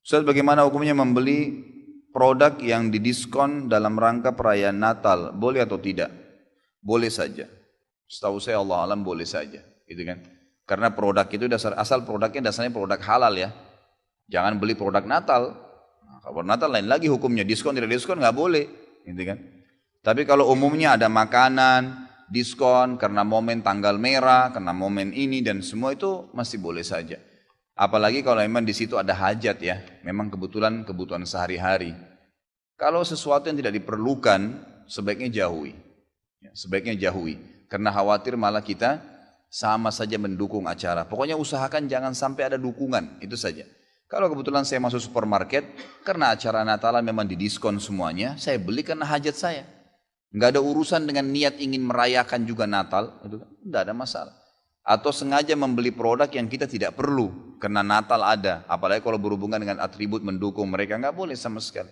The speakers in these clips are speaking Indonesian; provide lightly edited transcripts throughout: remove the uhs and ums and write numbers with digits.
Ustaz, bagaimana hukumnya membeli produk yang didiskon dalam rangka perayaan Natal? Boleh atau tidak? Boleh saja. Setahu saya Allah alam boleh saja, gitu kan? Karena produk itu asal produknya dasarnya produk halal ya. Jangan beli produk Natal. Nah, kalau Natal lain lagi hukumnya, diskon tidak diskon nggak boleh, gitu kan? Tapi kalau umumnya ada makanan, diskon karena momen tanggal merah, karena momen ini dan semua itu masih boleh saja. Apalagi kalau memang di situ ada hajat ya, memang kebutuhan sehari-hari. Kalau sesuatu yang tidak diperlukan, sebaiknya jauhi. Ya, sebaiknya jauhi, karena khawatir malah kita sama saja mendukung acara. Pokoknya usahakan jangan sampai ada dukungan, itu saja. Kalau kebetulan saya masuk supermarket, karena acara Natalan memang didiskon semuanya, saya beli karena hajat saya. Nggak ada urusan dengan niat ingin merayakan juga Natal, itu kan nggak ada masalah. Atau sengaja membeli produk yang kita tidak perlu karena Natal ada, apalagi kalau berhubungan dengan atribut mendukung mereka, nggak boleh sama sekali.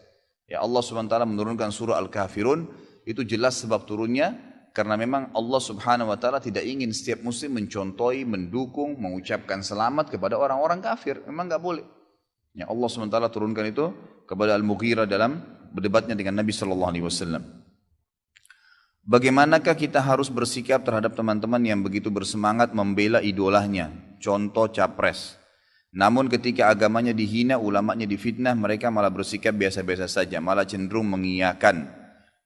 Ya Allah SWT menurunkan surah Al-Kafirun, itu jelas sebab turunnya karena memang Allah Subhanahu wa taala tidak ingin setiap muslim mencontohi, mendukung, mengucapkan selamat kepada orang-orang kafir, memang nggak boleh. Ya Allah SWT turunkan itu kepada Al-Mughirah dalam berdebatnya dengan Nabi sallallahu alaihi wasallam. Bagaimanakah kita harus bersikap terhadap teman-teman yang begitu bersemangat membela idolanya, contoh capres. Namun ketika agamanya dihina, ulamanya difitnah, mereka malah bersikap biasa-biasa saja, malah cenderung mengiyakan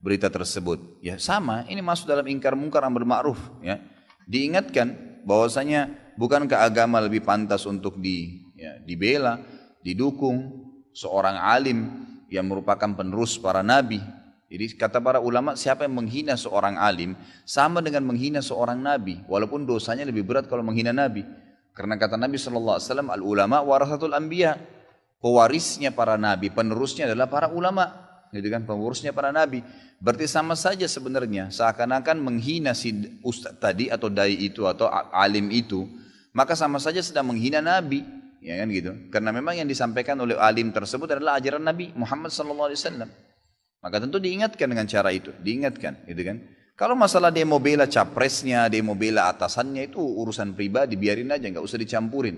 berita tersebut. Ya sama, ini masuk dalam ingkar mungkar amar ma'ruf. Ya. Diingatkan bahwasanya bukankah agama lebih pantas untuk dibela, didukung seorang alim yang merupakan penerus para nabi. Jadi kata para ulama, siapa yang menghina seorang alim sama dengan menghina seorang nabi, walaupun dosanya lebih berat kalau menghina nabi. Karena kata Nabi SAW, al-ulama warasatul anbiya, pewarisnya para nabi, penerusnya adalah para ulama, gitu kan, penerusnya para nabi. Berarti sama saja sebenarnya, seakan-akan menghina si ustaz tadi atau dai itu atau alim itu, maka sama saja sedang menghina nabi, ya kan gitu. Karena memang yang disampaikan oleh alim tersebut adalah ajaran Nabi Muhammad SAW. Maka tentu diingatkan dengan cara itu, diingatkan, gitu kan. Kalau masalah dia mau bela capresnya, dia mau bela atasannya, itu urusan pribadi, biarin aja, nggak usah dicampurin,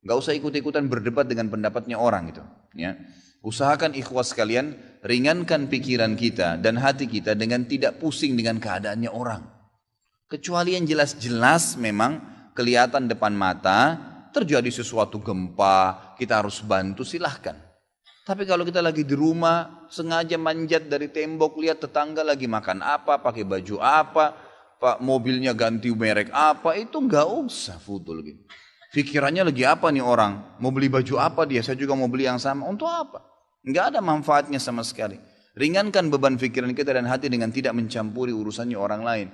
nggak usah ikut-ikutan berdebat dengan pendapatnya orang gitu. Ya, usahakan ikhwas sekalian, ringankan pikiran kita dan hati kita dengan tidak pusing dengan keadaannya orang. Kecuali yang jelas-jelas memang kelihatan depan mata, terjadi sesuatu gempa, kita harus bantu, silahkan. Tapi kalau kita lagi di rumah, sengaja manjat dari tembok, lihat tetangga lagi makan apa, pakai baju apa, pak mobilnya ganti merek apa, itu nggak usah fudul gitu. Pikirannya lagi apa nih orang, mau beli baju apa dia, saya juga mau beli yang sama, untuk apa? Nggak ada manfaatnya sama sekali. Ringankan beban pikiran kita dan hati dengan tidak mencampuri urusannya orang lain.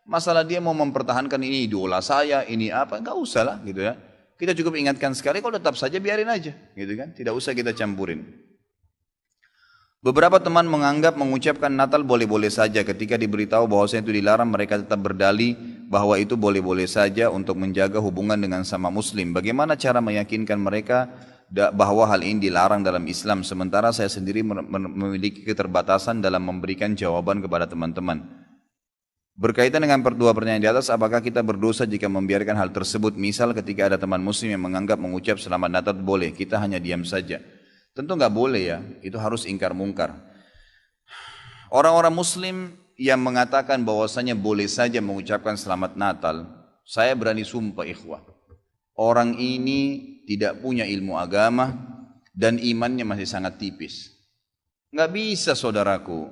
Masalah dia mau mempertahankan ini idola saya, ini apa, nggak usah lah gitu ya. Kita cukup ingatkan sekali, kalau tetap saja biarin aja, gitu kan? Tidak usah kita campurin. Beberapa teman menganggap mengucapkan Natal boleh-boleh saja, ketika diberitahu bahwasanya itu dilarang, mereka tetap berdalih bahwa itu boleh-boleh saja untuk menjaga hubungan dengan sama muslim. Bagaimana cara meyakinkan mereka bahwa hal ini dilarang dalam Islam, sementara saya sendiri memiliki keterbatasan dalam memberikan jawaban kepada teman-teman. Berkaitan dengan dua pertanyaan di atas, apakah kita berdosa jika membiarkan hal tersebut? Misal ketika ada teman muslim yang menganggap mengucap selamat Natal boleh, kita hanya diam saja. Tentu nggak boleh ya, itu harus ingkar mungkar. Orang-orang muslim yang mengatakan bahwasanya boleh saja mengucapkan selamat Natal, saya berani sumpah ikhwah, orang ini tidak punya ilmu agama dan imannya masih sangat tipis. Nggak bisa saudaraku,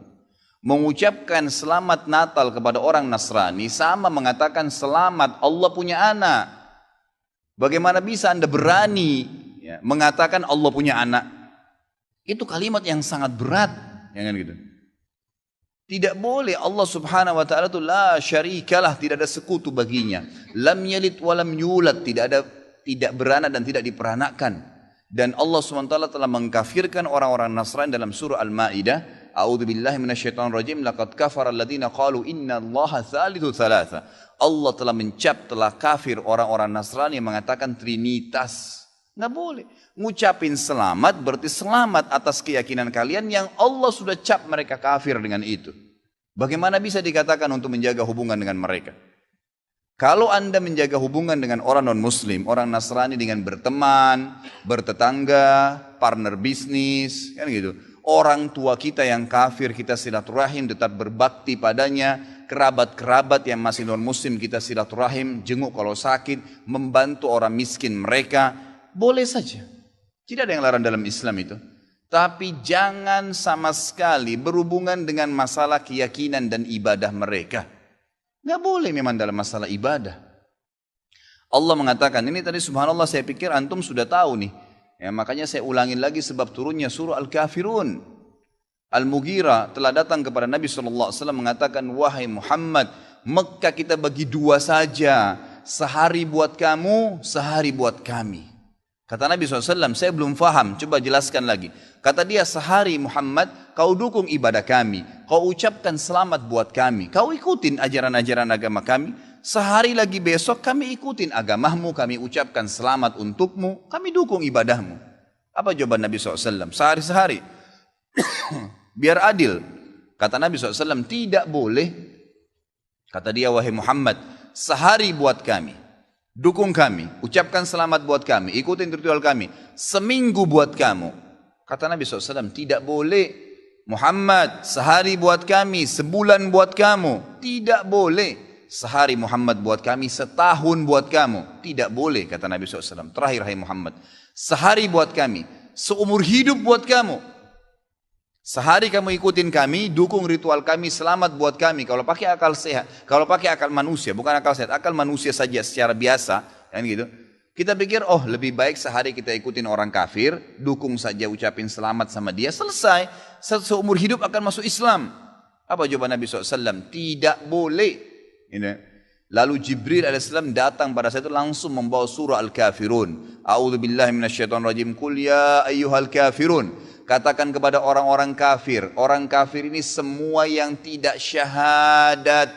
mengucapkan selamat Natal kepada orang Nasrani sama mengatakan selamat Allah punya anak. Bagaimana bisa Anda berani mengatakan Allah punya anak? Itu kalimat yang sangat berat, ya kan gitu. Tidak boleh. Allah Subhanahu wa taala itu la syarikalah, tidak ada sekutu baginya. Lam yalid wa lam yulad, tidak beranak dan tidak diperanakkan. Dan Allah Subhanahu wa taala telah mengkafirkan orang-orang Nasrani dalam surah Al-Maidah, a'udzubillahi minasyaitonirrajim, laqad kafara alladziina qalu innallaha tsalitsu tsalatsa. Allah telah kafir orang-orang Nasrani yang mengatakan trinitas. Nggak boleh. Ngucapin selamat berarti selamat atas keyakinan kalian yang Allah sudah cap mereka kafir dengan itu. Bagaimana bisa dikatakan untuk menjaga hubungan dengan mereka? Kalau Anda menjaga hubungan dengan orang non-muslim, orang Nasrani dengan berteman, bertetangga, partner bisnis, kan gitu. Orang tua kita yang kafir kita silaturahim, tetap berbakti padanya. Kerabat-kerabat yang masih non muslim kita silaturahim, jenguk kalau sakit, membantu orang miskin mereka, boleh saja. Tidak ada yang larang dalam Islam itu. Tapi jangan sama sekali berhubungan dengan masalah keyakinan dan ibadah mereka. Nggak boleh memang dalam masalah ibadah. Allah mengatakan, ini tadi subhanallah saya pikir antum sudah tahu nih. Ya, makanya saya ulangin lagi sebab turunnya surah Al-Kafirun. Al-Mughirah telah datang kepada Nabi SAW mengatakan, wahai Muhammad, Mekah kita bagi dua saja. Sehari buat kamu, sehari buat kami. Kata Nabi SAW, saya belum faham, coba jelaskan lagi. Kata dia, sehari Muhammad, kau dukung ibadah kami. Kau ucapkan selamat buat kami. Kau ikutin ajaran-ajaran agama kami. Sehari lagi besok kami ikutin agamamu, kami ucapkan selamat untukmu, kami dukung ibadahmu. Apa jawaban Nabi SAW? Sehari-sehari. Biar adil. Kata Nabi SAW, tidak boleh. Kata dia, wahai Muhammad, sehari buat kami. Dukung kami, ucapkan selamat buat kami, ikutin ritual kami. Seminggu buat kamu. Kata Nabi SAW, tidak boleh. Muhammad, sehari buat kami, sebulan buat kamu. Tidak boleh. Sehari Muhammad buat kami, setahun buat kamu. Tidak boleh, kata Nabi SAW. Terakhir, hai Muhammad, sehari buat kami, seumur hidup buat kamu. Sehari kamu ikutin kami, dukung ritual kami, selamat buat kami. Kalau pakai akal sehat, kalau pakai akal manusia, bukan akal sehat, akal manusia saja secara biasa, kan gitu. Kita pikir, oh lebih baik sehari kita ikutin orang kafir, dukung saja, ucapin selamat sama dia, selesai. Seumur hidup akan masuk Islam. Apa jawaban Nabi SAW? Tidak boleh. Lalu Jibril alaihissalam datang pada saat itu langsung membawa surah Al-Kafirun. A'udzubillahi minasyaitonirrajim. Qul ya ayyuhal kafirun. Katakan kepada orang-orang kafir. Orang kafir ini semua yang tidak syahadat,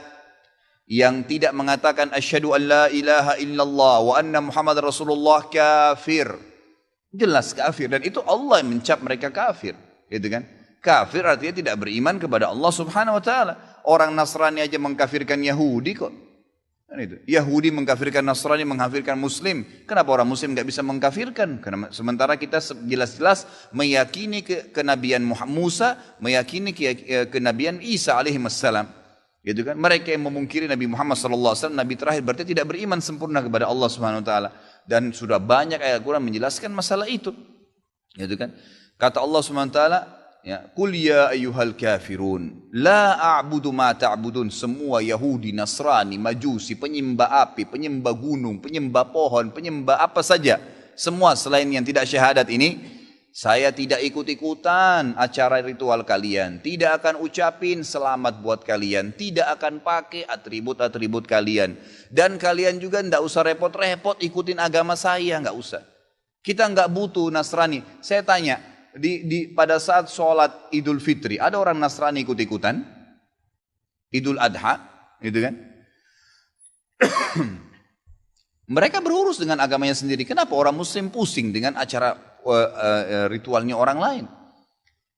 yang tidak mengatakan asyhadu an la ilaha illallah wa anna Muhammad Rasulullah, kafir. Jelas kafir, dan itu Allah yang mencap mereka kafir, gitu kan? Kafir artinya tidak beriman kepada Allah Subhanahu wa taala. Orang Nasrani aja mengkafirkan Yahudi kok. Kan itu. Yahudi mengkafirkan Nasrani, mengkafirkan Muslim. Kenapa orang Muslim nggak bisa mengkafirkan? Karena sementara kita jelas-jelas meyakini kenabian Musa, meyakini kenabian Isa alaihi wassalam. Gitu kan? Mereka yang memungkiri Nabi Muhammad sallallahu alaihi wasallam, Nabi terakhir, berarti tidak beriman sempurna kepada Allah Subhanahu wa taala. Dan sudah banyak ayat Quran menjelaskan masalah itu. Gitu kan? Kata Allah Subhanahu wa taala, ya, Qul ya ayyuhal kafirun la a'budu ma ta'budun. Semua Yahudi, Nasrani, Majusi, penyembah api, penyembah gunung, penyembah pohon, penyembah apa saja, semua selain yang tidak syahadat ini, saya tidak ikut-ikutan acara ritual kalian, tidak akan ucapin selamat buat kalian, tidak akan pakai atribut-atribut kalian, dan kalian juga tidak usah repot-repot ikutin agama saya, nggak usah. Kita nggak butuh Nasrani. Saya tanya, pada saat sholat Idul Fitri, ada orang Nasrani ikut-ikutan? Idul Adha, gitu kan? Mereka berurus dengan agamanya sendiri. Kenapa orang Muslim pusing dengan acara ritualnya orang lain?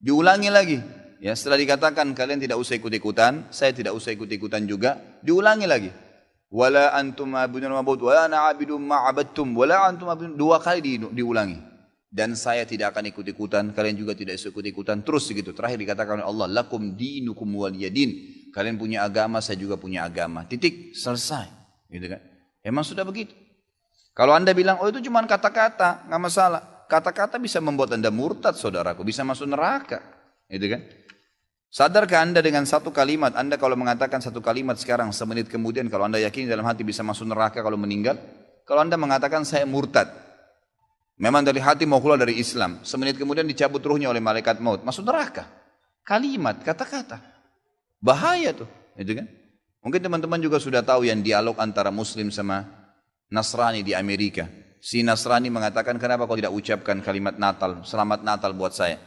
Diulangi lagi. Ya, setelah dikatakan kalian tidak usah ikut-ikutan, saya tidak usah ikut-ikutan juga, diulangi lagi. Wala antum ma'budun ma'bud, wala na'abidum ma'abadtum, wala antum ma'budun. 2 kali diulangi. Dan saya tidak akan ikut-ikutan, kalian juga tidak ikut-ikutan, terus begitu. Terakhir dikatakan oleh Allah, lakum dinukum waliyadin. Kalian punya agama, saya juga punya agama. Titik, selesai. Gitu kan? Emang sudah begitu. Kalau anda bilang, oh itu cuma kata-kata, nggak masalah. Kata-kata bisa membuat anda murtad, saudaraku, bisa masuk neraka. Gitu kan? Sadarkah anda dengan satu kalimat, anda kalau mengatakan satu kalimat sekarang, semenit kemudian kalau anda yakin dalam hati bisa masuk neraka kalau meninggal? Kalau anda mengatakan saya murtad, memang dari hati mau keluar dari Islam, semenit kemudian dicabut ruhnya oleh malaikat maut, masuk neraka. Kalimat, kata-kata. Bahaya tuh, gitu kan? Mungkin teman-teman juga sudah tahu yang dialog antara Muslim sama Nasrani di Amerika. Si Nasrani mengatakan, kenapa kau tidak ucapkan kalimat Natal, selamat Natal buat saya?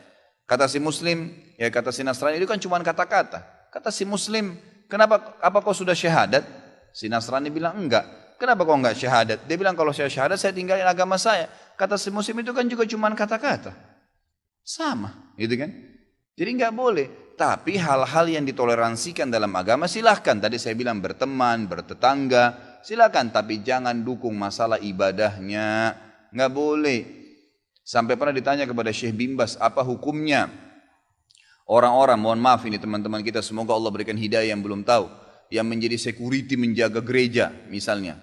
Kata si Muslim, ya kata si Nasrani, itu kan cuma kata-kata. Kata si Muslim, kenapa, apa kau sudah syahadat? Si Nasrani bilang, enggak. Kenapa kau enggak syahadat? Dia bilang, kalau saya syahadat, saya tinggalin agama saya. Kata si Muslim, itu kan juga cuma kata-kata. Sama, gitu kan? Jadi enggak boleh. Tapi hal-hal yang ditoleransikan dalam agama silahkan. Tadi saya bilang berteman, bertetangga, silahkan. Tapi jangan dukung masalah ibadahnya. Enggak boleh. Sampai pernah ditanya kepada Syekh bin Baz, apa hukumnya orang-orang, mohon maaf ini teman-teman kita, semoga Allah berikan hidayah yang belum tahu, yang menjadi security menjaga gereja misalnya,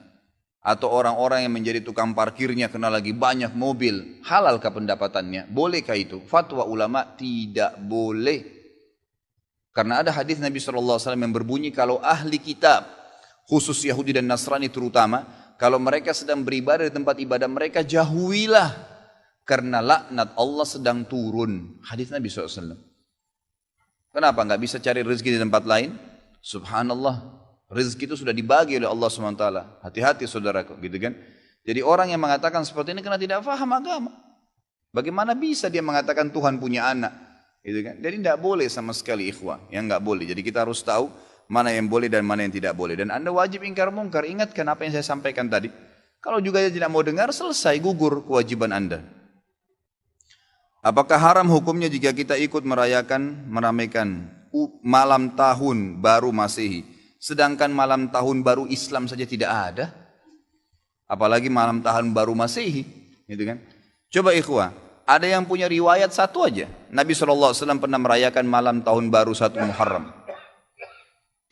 atau orang-orang yang menjadi tukang parkirnya karena lagi banyak mobil, halalkah pendapatannya? Bolehkah itu? Fatwa ulama tidak boleh. Karena ada hadis Nabi SAW yang berbunyi, kalau ahli kitab, khusus Yahudi dan Nasrani terutama, kalau mereka sedang beribadah di tempat ibadah mereka, jauhilah, karena laknat Allah sedang turun. Hadis Nabi SAW. Kenapa nggak bisa cari rezeki di tempat lain? Subhanallah, rezeki itu sudah dibagi oleh Allah SWT. Hati-hati saudaraku, gitu kan? Jadi orang yang mengatakan seperti ini karena tidak faham agama. Bagaimana bisa dia mengatakan Tuhan punya anak? Gitu kan? Jadi tidak boleh sama sekali ikhwah, yang nggak boleh. Jadi kita harus tahu mana yang boleh dan mana yang tidak boleh. Dan Anda wajib ingkar mungkar. Ingatkan apa yang saya sampaikan tadi. Kalau juga dia tidak mau dengar, selesai, gugur kewajiban Anda. Apakah haram hukumnya jika kita ikut meramaikan malam tahun baru Masehi, sedangkan malam tahun baru Islam saja tidak ada? Apalagi malam tahun baru Masehi, gitu kan? Coba ikhwah, ada yang punya riwayat satu aja. Nabi SAW pernah merayakan malam tahun baru 1 Muharram.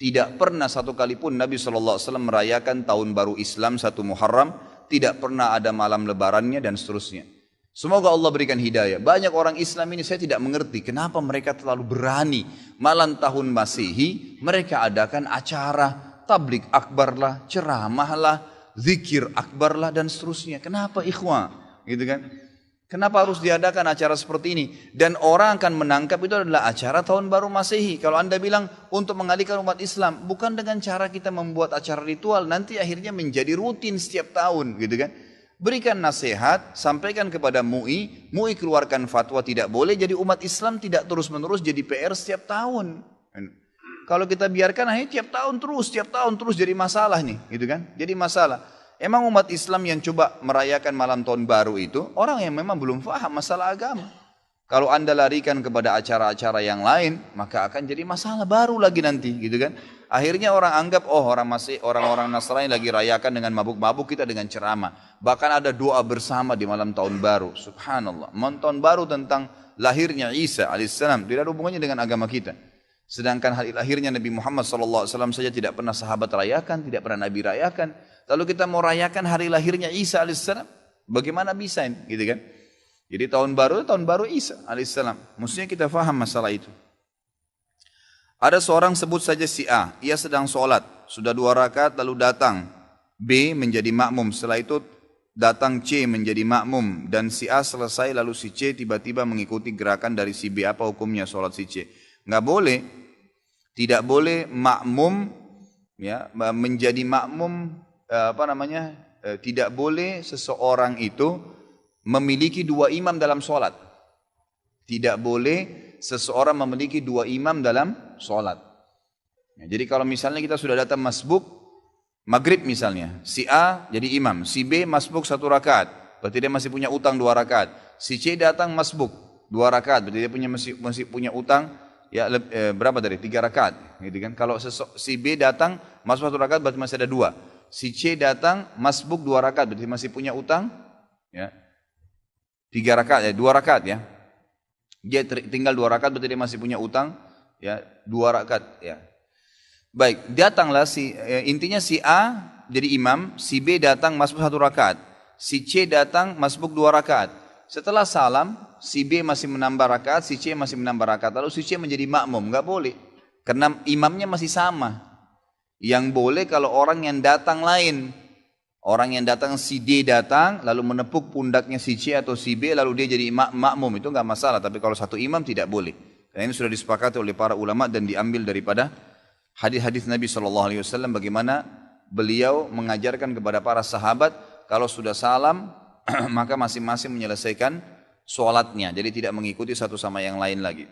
Tidak pernah satu kali pun Nabi SAW merayakan tahun baru Islam 1 Muharram. Tidak pernah ada malam lebarannya dan seterusnya. Semoga Allah berikan hidayah. Banyak orang Islam ini saya tidak mengerti kenapa mereka terlalu berani. Malam tahun Masehi mereka adakan acara tablik akbar lah, ceramah lah, zikir akbar lah dan seterusnya. Kenapa ikhwah? Gitu kan? Kenapa harus diadakan acara seperti ini? Dan orang akan menangkap itu adalah acara tahun baru Masehi. Kalau Anda bilang untuk mengalihkan umat Islam, bukan dengan cara kita membuat acara ritual, nanti akhirnya menjadi rutin setiap tahun, gitu kan? Berikan nasihat, sampaikan kepada MUI, MUI keluarkan fatwa tidak boleh, jadi umat Islam tidak terus-menerus jadi PR setiap tahun. Kalau kita biarkan akhirnya tiap tahun terus jadi masalah nih, gitu kan? Jadi masalah. Emang umat Islam yang coba merayakan malam tahun baru itu orang yang memang belum faham masalah agama. Kalau Anda larikan kepada acara-acara yang lain, maka akan jadi masalah baru lagi nanti, gitu kan? Akhirnya orang anggap, oh orang-orang Nasrani lagi rayakan dengan mabuk-mabuk, kita dengan ceramah. Bahkan ada doa bersama di malam tahun baru. Subhanallah. Malam tahun baru tentang lahirnya Isa alaihissalam tidak ada hubungannya dengan agama kita. Sedangkan hari lahirnya Nabi Muhammad SAW saja tidak pernah sahabat rayakan, tidak pernah Nabi rayakan. Lalu kita mau rayakan hari lahirnya Isa alaihissalam, bagaimana bisa ini, gitu kan? Jadi tahun baru Isa alaihissalam. Mestinya kita faham masalah itu. Ada seorang sebut saja si A, ia sedang sholat, sudah 2 rakaat lalu datang B menjadi makmum, setelah itu datang C menjadi makmum dan si A selesai lalu si C tiba-tiba mengikuti gerakan dari si B. Apa hukumnya sholat si C? Nggak boleh, tidak boleh makmum ya menjadi makmum. Tidak boleh seseorang itu memiliki 2 imam dalam sholat. Tidak boleh seseorang memiliki 2 imam dalam sholat. Jadi kalau misalnya kita sudah datang masbuk maghrib misalnya, si A jadi imam, si B masbuk 1 rakaat, berarti dia masih punya utang 2 rakaat. Si C datang masbuk 2 rakaat, berarti dia masih punya utang ya berapa tadi? 3 rakaat, gitu kan? Kalau si B datang masbuk 1 rakaat berarti masih ada 2. Si C datang masbuk 2 rakaat, berarti masih punya utang ya 3 rakaat ya, 2 rakaat ya. Dia tinggal 2 rakaat berarti dia masih punya utang ya 2 rakaat ya. Baik, datanglah intinya si A jadi imam, si B datang masbuk 1 rakaat, si C datang masbuk 2 rakaat. Setelah salam, si B masih menambah rakaat, si C masih menambah rakaat, lalu si C menjadi makmum, enggak boleh. Karena imamnya masih sama. Yang boleh kalau orang yang datang lain. Orang yang datang si D datang lalu menepuk pundaknya si C atau si B lalu dia jadi makmum, itu enggak masalah. Tapi kalau satu imam tidak boleh. Karena ini sudah disepakati oleh para ulama dan diambil daripada hadis-hadis Nabi SAW bagaimana beliau mengajarkan kepada para sahabat kalau sudah salam maka masing-masing menyelesaikan sholatnya. Jadi tidak mengikuti satu sama yang lain lagi.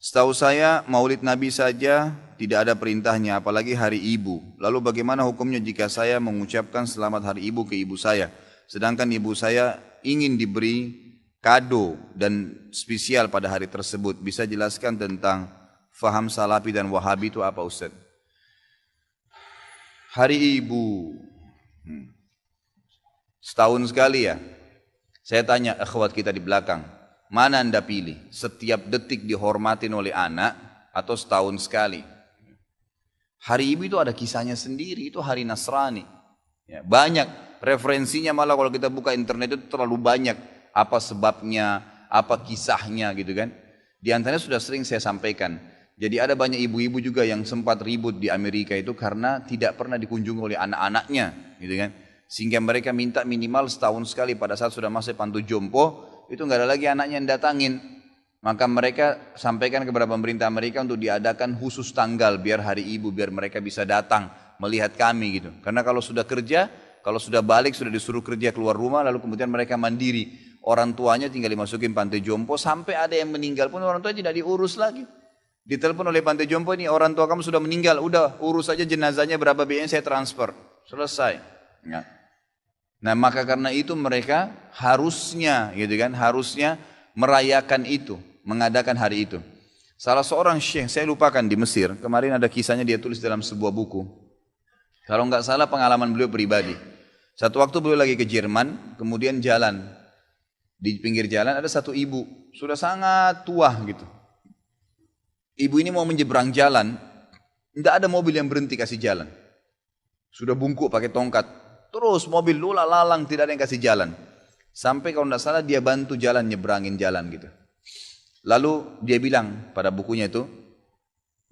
Setahu saya maulid Nabi saja tidak ada perintahnya, apalagi hari ibu. Lalu bagaimana hukumnya jika saya mengucapkan selamat hari ibu ke ibu saya, sedangkan ibu saya ingin diberi kado dan spesial pada hari tersebut? Bisa jelaskan tentang faham Salafi dan Wahabi itu apa Ustaz? Hari ibu setahun sekali ya? Saya tanya akhwat kita di belakang, mana anda pilih? Setiap detik dihormatin oleh anak atau setahun sekali? Hari Ibu itu ada kisahnya sendiri, itu hari Nasrani. Ya, banyak referensinya, malah kalau kita buka internet itu terlalu banyak. Apa sebabnya, apa kisahnya gitu kan. Di antaranya sudah sering saya sampaikan. Jadi ada banyak ibu-ibu juga yang sempat ribut di Amerika itu karena tidak pernah dikunjungi oleh anak-anaknya gitu kan. Sehingga mereka minta minimal setahun sekali pada saat sudah masuk panti jompo, itu nggak ada lagi anaknya yang datangin. Maka mereka sampaikan kepada pemerintah Amerika untuk diadakan khusus tanggal biar hari ibu, biar mereka bisa datang melihat kami gitu. Karena kalau sudah kerja, kalau sudah balik, sudah disuruh kerja keluar rumah, lalu kemudian mereka mandiri. Orang tuanya tinggal dimasukin panti jompo, sampai ada yang meninggal pun orang tuanya tidak diurus lagi. Ditelepon oleh panti jompo, ini orang tua kamu sudah meninggal, udah urus saja jenazahnya berapa biayanya saya transfer. Selesai. Ya. Nah maka karena itu mereka harusnya gitu kan, harusnya merayakan itu, mengadakan hari itu. Salah seorang syekh, saya lupakan di Mesir, kemarin ada kisahnya dia tulis dalam sebuah buku. Kalau nggak salah pengalaman beliau pribadi. Satu waktu beliau lagi ke Jerman, kemudian jalan. Di pinggir jalan ada satu ibu, sudah sangat tua gitu. Ibu ini mau menyeberang jalan, tidak ada mobil yang berhenti kasih jalan. Sudah bungkuk pakai tongkat, terus mobil lula lalang tidak ada yang kasih jalan. Sampai kalau tidak salah dia bantu jalan, nyebrangin jalan gitu. Lalu dia bilang pada bukunya itu,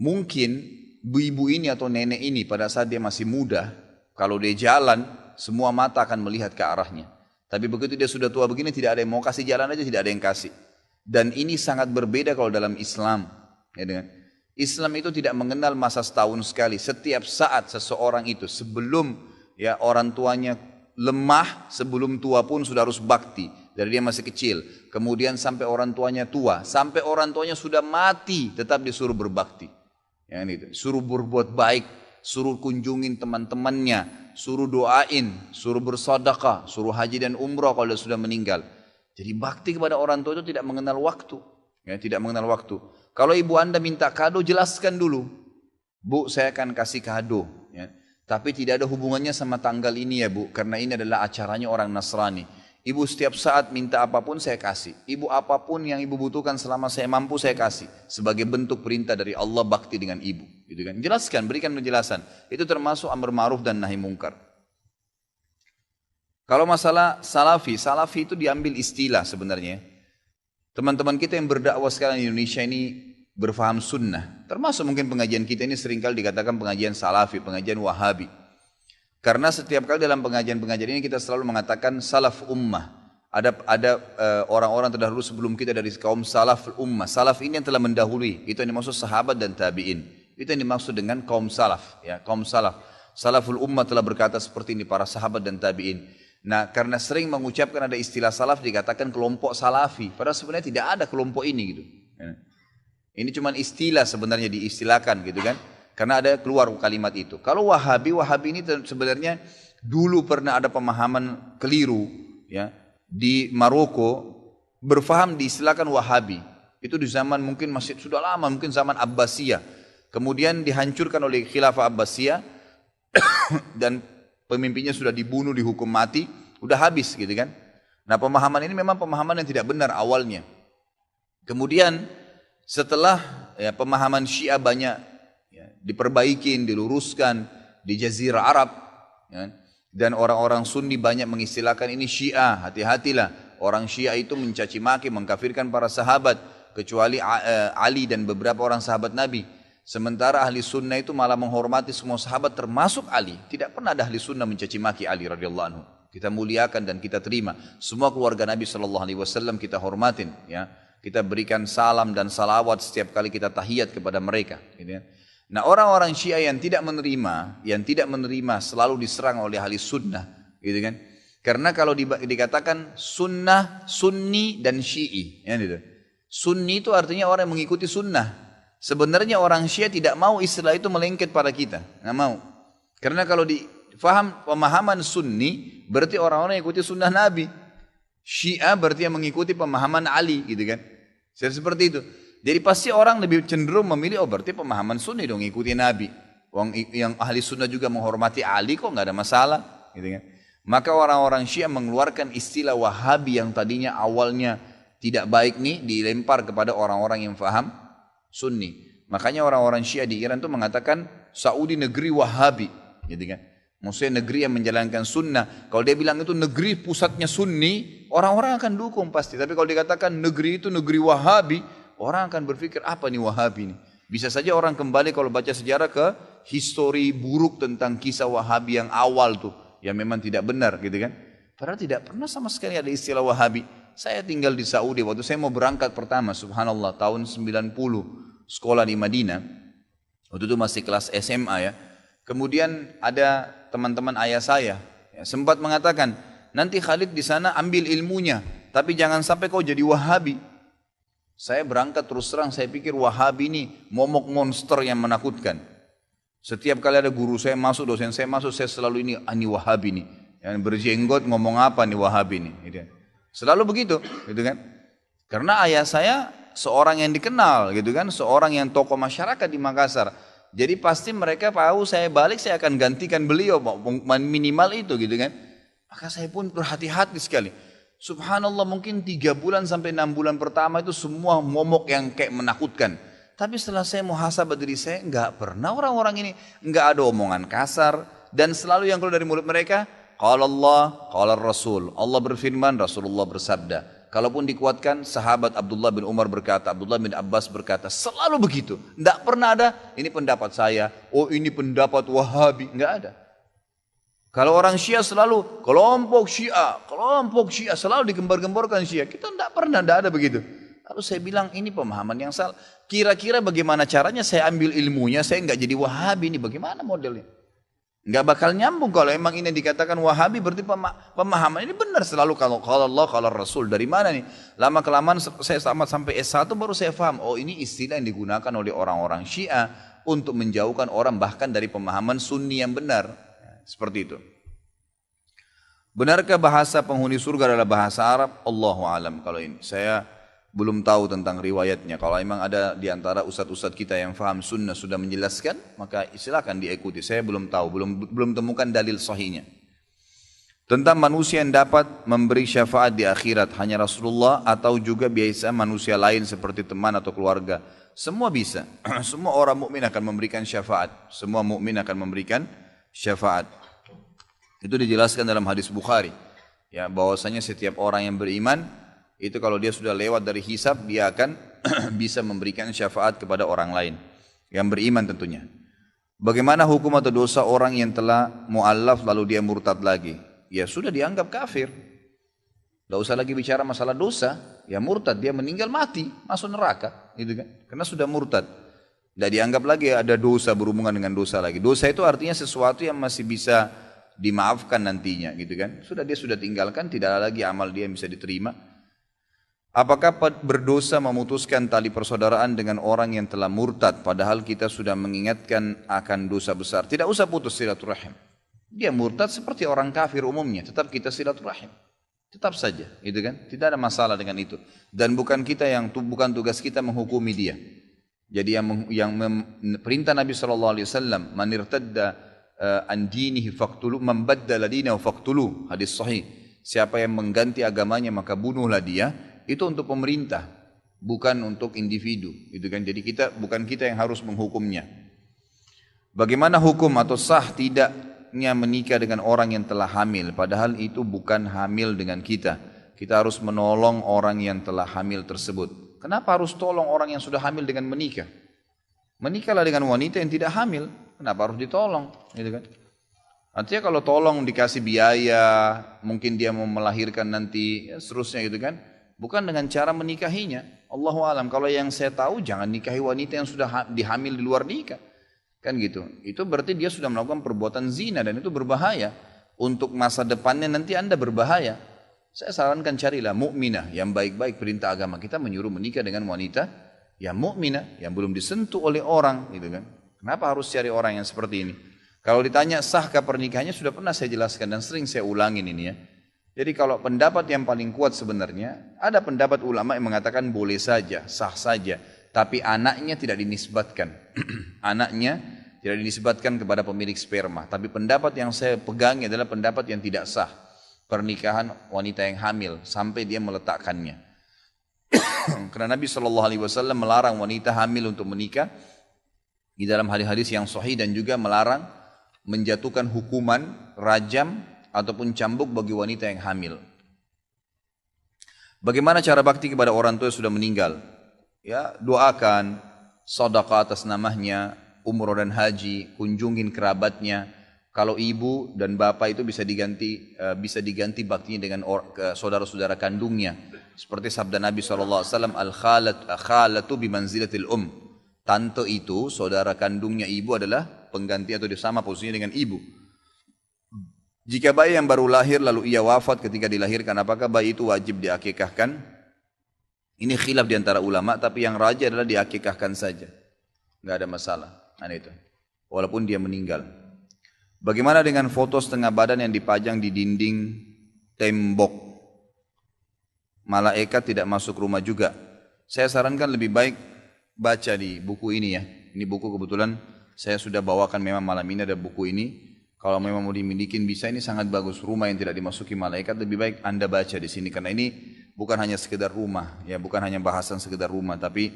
mungkin ibu ini atau nenek ini pada saat dia masih muda, kalau dia jalan, semua mata akan melihat ke arahnya. Tapi begitu dia sudah tua begini, tidak ada yang mau kasih jalan aja, tidak ada yang kasih. Dan ini sangat berbeda kalau dalam Islam. Ya, dengan Islam itu tidak mengenal masa setahun sekali. Setiap saat seseorang itu sebelum ya orang tuanya lemah, sebelum tua pun sudah harus bakti. Dari dia masih kecil, kemudian sampai orang tuanya tua, sampai orang tuanya sudah mati, tetap disuruh berbakti. Ya, itu. Suruh berbuat baik, suruh kunjungin teman-temannya, suruh doain, suruh bersedekah, suruh haji dan umrah kalau dia sudah meninggal. Jadi bakti kepada orang tua itu tidak mengenal waktu. Ya, tidak mengenal waktu. Kalau ibu anda minta kado, jelaskan dulu. Bu, saya akan kasih kado. Ya. Tapi tidak ada hubungannya sama tanggal ini ya bu, karena ini adalah acaranya orang Nasrani. Ibu setiap saat minta apapun saya kasih. Ibu apapun yang ibu butuhkan selama saya mampu saya kasih. Sebagai bentuk perintah dari Allah bakti dengan ibu. Gitu kan? Jelaskan, berikan penjelasan. Itu termasuk amar ma'ruf dan nahi mungkar. Kalau masalah salafi, salafi itu diambil istilah sebenarnya. Teman-teman kita yang berdakwah sekarang di Indonesia ini berfaham sunnah. Termasuk mungkin pengajian kita ini seringkali dikatakan pengajian salafi, pengajian wahabi. Karena setiap kali dalam pengajian-pengajian ini kita selalu mengatakan salaf ummah. Ada orang-orang terdahulu sebelum kita dari kaum salaf ummah. Salaf ini yang telah mendahului. Itu yang dimaksud sahabat dan tabi'in. Itu yang dimaksud dengan kaum salaf. Ya, kaum salaf. Salaful ummah telah berkata seperti ini para sahabat dan tabi'in. Nah karena sering mengucapkan ada istilah salaf dikatakan kelompok salafi. Padahal sebenarnya tidak ada kelompok ini gitu. Ya. Ini cuma istilah sebenarnya diistilahkan gitu kan. Karena ada keluar kalimat itu. Kalau Wahabi, Wahabi ini sebenarnya dulu pernah ada pemahaman keliru ya di Maroko, berfaham diistilahkan Wahabi. Itu di zaman mungkin masih sudah lama, mungkin zaman Abbasiyah. Kemudian dihancurkan oleh Khilafah Abbasiyah dan pemimpinnya sudah dibunuh, dihukum mati, udah habis gitu kan. Nah pemahaman ini memang pemahaman yang tidak benar awalnya. Kemudian setelah ya, pemahaman Syiah banyak diperbaikin, diluruskan di Jazirah Arab ya. Dan orang-orang Sunni banyak mengistilahkan ini Syiah, hati-hatilah orang Syiah itu mencaci maki, mengkafirkan para sahabat kecuali Ali dan beberapa orang sahabat Nabi. Sementara ahli sunnah itu malah menghormati semua sahabat termasuk Ali. Tidak pernah ada ahli sunnah mencaci maki Ali radhiyallahu anhu. Kita muliakan dan kita terima. Semua keluarga Nabi SAW kita hormatin ya. Kita berikan salam dan salawat setiap kali kita tahiyat kepada mereka gitu ya. Nah orang-orang Syiah yang tidak menerima selalu diserang oleh ahli sunnah, gitu kan? Karena kalau dikatakan sunnah, sunni dan syi'i, ya gitu. Sunni itu artinya orang yang mengikuti sunnah. Sebenarnya orang Syiah tidak mau istilah itu melengket pada kita, nggak mau. Karena kalau difaham pemahaman sunni berarti orang-orang yang ikuti sunnah Nabi. Syiah berarti yang mengikuti pemahaman Ali, gitu kan? Seperti itu. Jadi pasti orang lebih cenderung memilih, oh berarti pemahaman sunni dong, ikuti Nabi. Yang ahli sunnah juga menghormati Ali kok nggak ada masalah. Gitu kan? Maka orang-orang Syiah mengeluarkan istilah Wahabi yang tadinya awalnya tidak baik nih, dilempar kepada orang-orang yang faham Sunni. Makanya orang-orang Syiah di Iran itu mengatakan Saudi negeri Wahabi, gitu kan? Maksudnya negeri yang menjalankan sunnah. Kalau dia bilang itu negeri pusatnya Sunni, orang-orang akan dukung pasti. Tapi kalau dikatakan negeri itu negeri Wahabi, orang akan berpikir apa nih Wahabi ini? Bisa saja orang kembali kalau baca sejarah ke histori buruk tentang kisah Wahabi yang awal tuh, yang memang tidak benar, gitu kan? Padahal tidak pernah sama sekali ada istilah Wahabi. Saya tinggal di Saudi waktu saya mau berangkat pertama, subhanallah, tahun 90, sekolah di Madinah. Waktu itu masih kelas SMA ya. Kemudian ada teman-teman ayah saya ya, sempat mengatakan, nanti Khalid di sana ambil ilmunya, tapi jangan sampai kau jadi Wahabi. Saya berangkat terus terang, saya pikir Wahabi ini momok monster yang menakutkan. Setiap kali ada guru saya masuk, dosen saya masuk, saya selalu ini Wahabi nih. Yang berjenggot ngomong apa nih Wahabi nih. Gitu. Selalu begitu, gitu kan? Karena ayah saya seorang yang dikenal, gitu kan? Seorang yang tokoh masyarakat di Makassar. Jadi pasti mereka tahu saya balik, saya akan gantikan beliau, minimal itu, gitu kan? Maka saya pun berhati-hati sekali. Subhanallah, mungkin 3 bulan sampai 6 bulan pertama itu semua momok yang kayak menakutkan. Tapi setelah saya muhasabah diri saya, enggak pernah orang-orang ini, enggak ada omongan kasar. Dan selalu yang keluar dari mulut mereka, qala Allah, qala Rasul. Allah berfirman, Rasulullah bersabda. Kalaupun dikuatkan, sahabat Abdullah bin Umar berkata, Abdullah bin Abbas berkata, selalu begitu. Tidak pernah ada, ini pendapat saya, oh ini pendapat Wahabi, enggak ada. Kalau orang Syiah selalu, kelompok Syiah, selalu digembar-gemborkan Syiah. Kita tidak pernah, tidak ada begitu. Lalu saya bilang, ini pemahaman yang salah. Kira-kira bagaimana caranya saya ambil ilmunya, saya enggak jadi Wahabi, ini bagaimana modelnya? Enggak bakal nyambung kalau emang ini dikatakan Wahabi, berarti pemahaman ini benar selalu kalau Allah, kalau Rasul. Dari mana nih? Lama kelamaan saya sampai S1 baru saya paham, oh ini istilah yang digunakan oleh orang-orang Syiah untuk menjauhkan orang bahkan dari pemahaman Sunni yang benar. Seperti itu. Benarkah bahasa penghuni surga adalah bahasa Arab? Allahu alam kalau ini. Saya belum tahu tentang riwayatnya. Kalau memang ada di antara ustadz-ustadz kita yang faham sunnah sudah menjelaskan, maka silakan diikuti. Saya belum tahu, belum temukan dalil sahihnya. Tentang manusia yang dapat memberi syafaat di akhirat, hanya Rasulullah atau juga biasa manusia lain seperti teman atau keluarga. Semua bisa. Semua orang mukmin akan memberikan syafaat. Semua mukmin akan memberikan syafaat. Itu dijelaskan dalam hadis Bukhari. Ya, bahwasanya setiap orang yang beriman itu kalau dia sudah lewat dari hisab, dia akan bisa memberikan syafaat kepada orang lain yang beriman tentunya. Bagaimana hukum atau dosa orang yang telah mu'allaf lalu dia murtad lagi? Ya sudah dianggap kafir. Tidak usah lagi bicara masalah dosa. Ya murtad, dia meninggal mati, masuk neraka, gitu kan? Karena sudah murtad. Tidak dianggap lagi ada dosa berhubungan dengan dosa lagi. Dosa itu artinya sesuatu yang masih bisa dimaafkan nantinya, gitu kan? Dia sudah tinggalkan, tidak ada lagi amal dia yang bisa diterima. Apakah berdosa memutuskan tali persaudaraan dengan orang yang telah murtad padahal kita sudah mengingatkan akan dosa besar? Tidak usah putus silaturahim. Dia murtad seperti orang kafir umumnya, tetap kita silaturahim. Tetap saja, gitu kan? Tidak ada masalah dengan itu. Dan bukan bukan tugas kita menghukumi dia. Jadi yang perintah Nabi SAW, man irtadda an dinihi faqtulu, man baddala dinahu faqtulu, hadis sahih. Siapa yang mengganti agamanya maka bunuhlah dia. Itu untuk pemerintah, bukan untuk individu, gitu kan? Jadi bukan kita yang harus menghukumnya. Bagaimana hukum atau sah tidaknya menikah dengan orang yang telah hamil, padahal itu bukan hamil dengan kita. Kita harus menolong orang yang telah hamil tersebut. Kenapa harus tolong orang yang sudah hamil dengan menikah? Menikahlah dengan wanita yang tidak hamil. Kenapa harus ditolong? Gitu kan? Artinya kalau tolong dikasih biaya, mungkin dia mau melahirkan nanti, ya seterusnya gitu kan? Bukan dengan cara menikahinya. Allahu alam. Kalau yang saya tahu jangan nikahi wanita yang sudah dihamil di luar nikah. Kan gitu. Itu berarti dia sudah melakukan perbuatan zina dan itu berbahaya. Untuk masa depannya nanti Anda berbahaya. Saya sarankan carilah mukminah yang baik-baik. Perintah agama kita menyuruh menikah dengan wanita yang mukminah, yang belum disentuh oleh orang, gitu kan. Kenapa harus cari orang yang seperti ini? Kalau ditanya sahkah pernikahannya, sudah pernah saya jelaskan dan sering saya ulangin ini ya. Jadi kalau pendapat yang paling kuat sebenarnya, ada pendapat ulama yang mengatakan boleh saja, sah saja, tapi anaknya tidak dinisbatkan. Anaknya Tidak dinisbatkan kepada pemilik sperma. Tapi pendapat yang saya pegangi adalah pendapat yang tidak sah. Pernikahan wanita yang hamil sampai dia meletakkannya. Karena Nabi SAW melarang wanita hamil untuk menikah di dalam hadis-hadis yang sahih, dan juga melarang menjatuhkan hukuman rajam ataupun cambuk bagi wanita yang hamil. Bagaimana cara bakti kepada orang tua yang sudah meninggal? Ya, doakan, sedekah atas namanya, umroh dan haji, kunjungin kerabatnya. Kalau ibu dan bapak itu bisa diganti baktinya dengan saudara-saudara kandungnya. Seperti sabda Nabi SAW, al-khalatu bimanzilatil Tante itu, saudara kandungnya ibu adalah pengganti atau sama posisinya dengan ibu. Jika bayi yang baru lahir lalu ia wafat ketika dilahirkan, apakah bayi itu wajib diakikahkan? Ini khilaf di antara ulama, tapi yang rajih adalah diakikahkan saja. Nggak ada masalah. Nah itu. Walaupun dia meninggal. Bagaimana dengan foto setengah badan yang dipajang di dinding tembok? Malaikat tidak masuk rumah juga. Saya sarankan lebih baik baca di buku ini ya. Ini buku kebetulan saya sudah bawakan, memang malam ini ada buku ini. Kalau memang mau dimilikin bisa, ini sangat bagus. Rumah yang tidak dimasuki malaikat, lebih baik Anda baca di sini. Karena ini bukan hanya sekedar rumah, ya, bukan hanya bahasan sekedar rumah, tapi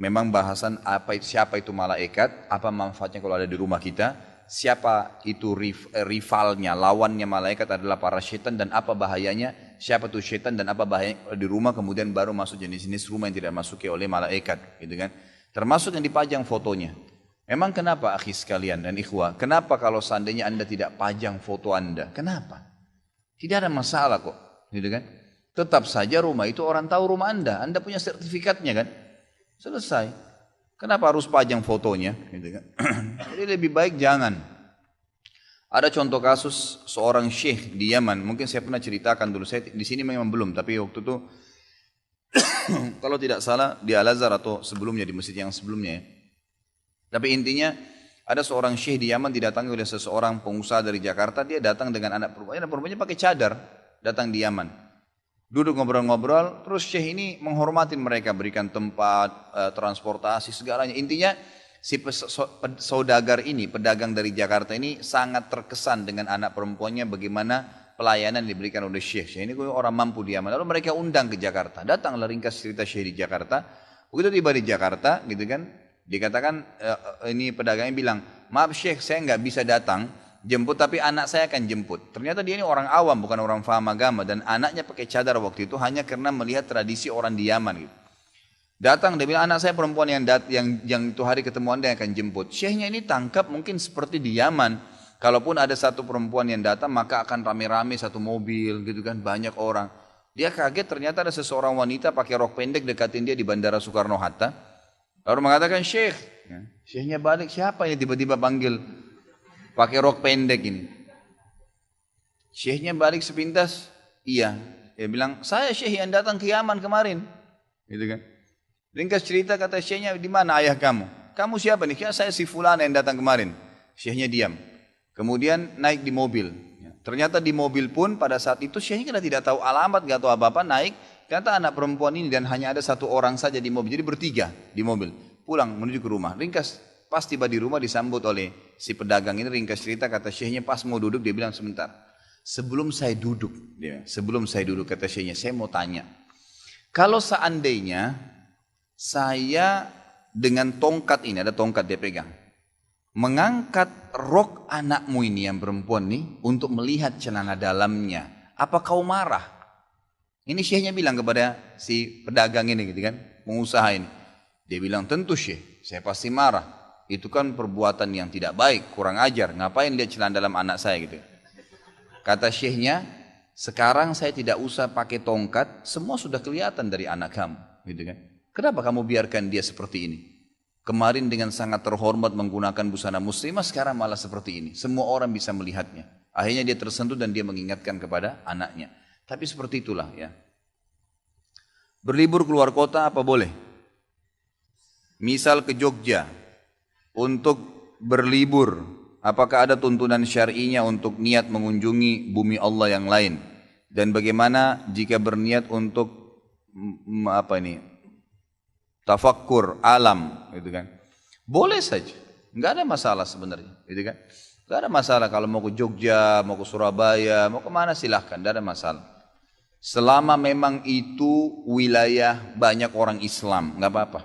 memang bahasan siapa itu malaikat, apa manfaatnya kalau ada di rumah kita, siapa itu rivalnya, lawannya malaikat adalah para syaitan, dan apa bahayanya, siapa itu syaitan dan apa bahayanya di rumah, kemudian baru masuk jenis-jenis rumah yang tidak masuki oleh malaikat, gitu kan. Termasuk yang dipajang fotonya. Memang kenapa akhi sekalian dan ikhwah, kenapa kalau seandainya Anda tidak pajang foto Anda? Kenapa? Tidak ada masalah kok, gitu kan. Tetap saja rumah itu orang tahu rumah Anda punya sertifikatnya kan. Selesai. Kenapa harus pajang fotonya? Gitu kan? Jadi lebih baik jangan. Ada contoh kasus seorang syekh di Yaman. Mungkin saya pernah ceritakan dulu. Saya di sini memang belum, tapi waktu itu kalau tidak salah di Al-Azhar atau sebelumnya di masjid yang sebelumnya. Ya. Tapi intinya ada seorang syekh di Yaman didatangi oleh seseorang pengusaha dari Jakarta. Dia datang dengan anak perempuannya pakai cadar, datang di Yaman. Duduk ngobrol-ngobrol, terus syekh ini menghormatin mereka, berikan tempat, transportasi, segalanya. Intinya si saudagar ini, pedagang dari Jakarta ini sangat terkesan dengan anak perempuannya, bagaimana pelayanan diberikan oleh syekh. Syekh ini orang mampu di Yaman. Lalu mereka undang ke Jakarta. Datanglah ringkas cerita syekh di Jakarta. Begitu tiba di Jakarta, gitu kan, dikatakan ini pedagangnya bilang, maaf syekh, saya nggak bisa datang jemput, tapi anak saya akan jemput. Ternyata dia ini orang awam, bukan orang faham agama, dan anaknya pakai cadar waktu itu hanya karena melihat tradisi orang di Yaman gitu. Datang, dia bilang, anak saya perempuan yang itu hari ketemu Anda yang akan jemput. Syekhnya ini tangkap mungkin seperti di Yaman, kalaupun ada satu perempuan yang datang maka akan rame-rame satu mobil gitu kan, banyak orang. Dia kaget, ternyata ada seseorang wanita pakai rok pendek dekatin dia di Bandara Soekarno-Hatta. Lalu mengatakan, syekh. Syekhnya balik, siapa ini tiba-tiba panggil pakai rok pendek ini. Syekhnya balik sepintas, iya. Dia bilang, saya syekh yang datang ke Yaman kemarin. Gitu kan. Ringkas cerita, kata syekhnya, di mana ayah kamu? Kamu siapa nih? Saya si fulan yang datang kemarin. Syekhnya diam. Kemudian naik di mobil. Ternyata di mobil pun pada saat itu syekhnya tidak tahu alamat, nggak tahu apa-apa, naik. Kata anak perempuan ini dan hanya ada satu orang saja di mobil. Jadi bertiga di mobil. Pulang menuju ke rumah. Ringkas, pas tiba di rumah disambut oleh si pedagang ini. Ringkas cerita, kata syekhnya pas mau duduk, dia bilang, sebentar. Sebelum saya duduk, kata syekhnya, saya mau tanya. Kalau seandainya saya dengan tongkat ini, ada tongkat dia pegang, mengangkat rok anakmu ini yang perempuan nih untuk melihat celana dalamnya, apa kau marah? Ini syekhnya bilang kepada si pedagang ini gitu kan, pengusaha ini. Dia bilang, tentu syekh, saya pasti marah. Itu kan perbuatan yang tidak baik, kurang ajar. Ngapain lihat celana dalam anak saya gitu. Kata syekhnya, sekarang saya tidak usah pakai tongkat, semua sudah kelihatan dari anak kamu, gitu kan. Kenapa kamu biarkan dia seperti ini? Kemarin dengan sangat terhormat menggunakan busana muslimah, sekarang malah seperti ini. Semua orang bisa melihatnya. Akhirnya dia tersentuh dan dia mengingatkan kepada anaknya. Tapi seperti itulah ya. Berlibur keluar kota apa boleh? Misal ke Jogja untuk berlibur, apakah ada tuntunan syar'inya untuk niat mengunjungi bumi Allah yang lain? Dan bagaimana jika berniat untuk tafakkur alam, gitu kan? Boleh saja, nggak ada masalah sebenarnya, gitu kan? Nggak ada masalah kalau mau ke Jogja, mau ke Surabaya, mau kemana silahkan, nggak ada masalah. Selama memang itu wilayah banyak orang Islam, nggak apa-apa.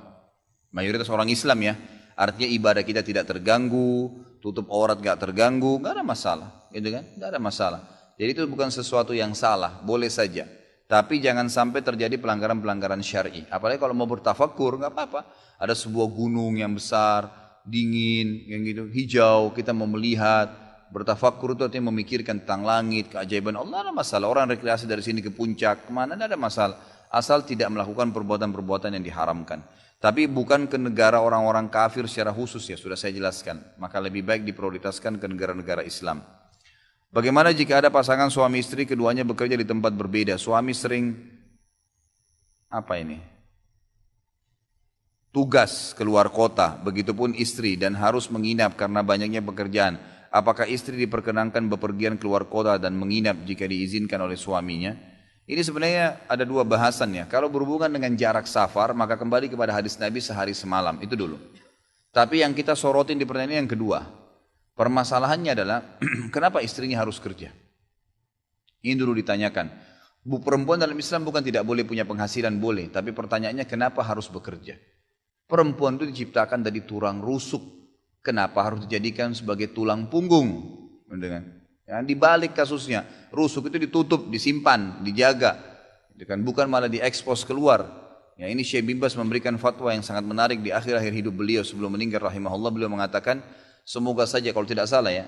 Mayoritas orang Islam ya, artinya ibadah kita tidak terganggu, tutup aurat nggak terganggu, nggak ada masalah, gitu kan? Nggak ada masalah. Jadi itu bukan sesuatu yang salah, boleh saja. Tapi jangan sampai terjadi pelanggaran-pelanggaran syar'i. Apalagi kalau mau bertafakur, nggak apa-apa. Ada sebuah gunung yang besar, dingin, yang gitu, hijau, kita mau melihat. Bertafakur itu artinya memikirkan tentang langit, keajaiban Allah, ada masalah. Orang rekreasi dari sini ke puncak, kemana, ada masalah. Asal tidak melakukan perbuatan-perbuatan yang diharamkan. Tapi bukan ke negara orang-orang kafir secara khusus ya, sudah saya jelaskan. Maka lebih baik diprioritaskan ke negara-negara Islam. Bagaimana jika ada pasangan suami istri keduanya bekerja di tempat berbeda? Suami sering tugas keluar kota, begitupun istri dan harus menginap karena banyaknya pekerjaan. Apakah istri diperkenankan bepergian keluar kota dan menginap jika diizinkan oleh suaminya? Ini sebenarnya ada dua bahasan ya. Kalau berhubungan dengan jarak safar, maka kembali kepada hadis Nabi sehari semalam, itu dulu. Tapi yang kita sorotin di pertanyaan yang kedua. Permasalahannya adalah kenapa istrinya harus kerja? Ini dulu ditanyakan. Perempuan dalam Islam bukan tidak boleh punya penghasilan, boleh. Tapi pertanyaannya kenapa harus bekerja? Perempuan itu diciptakan dari tulang rusuk. Kenapa harus dijadikan sebagai tulang punggung? Ya, dibalik kasusnya. Rusuk itu ditutup, disimpan, dijaga. Bukan malah diekspos keluar. Ya, ini Syekh bin Baz memberikan fatwa yang sangat menarik di akhir-akhir hidup beliau sebelum meninggal rahimahullah. Beliau mengatakan, semoga saja kalau tidak salah ya,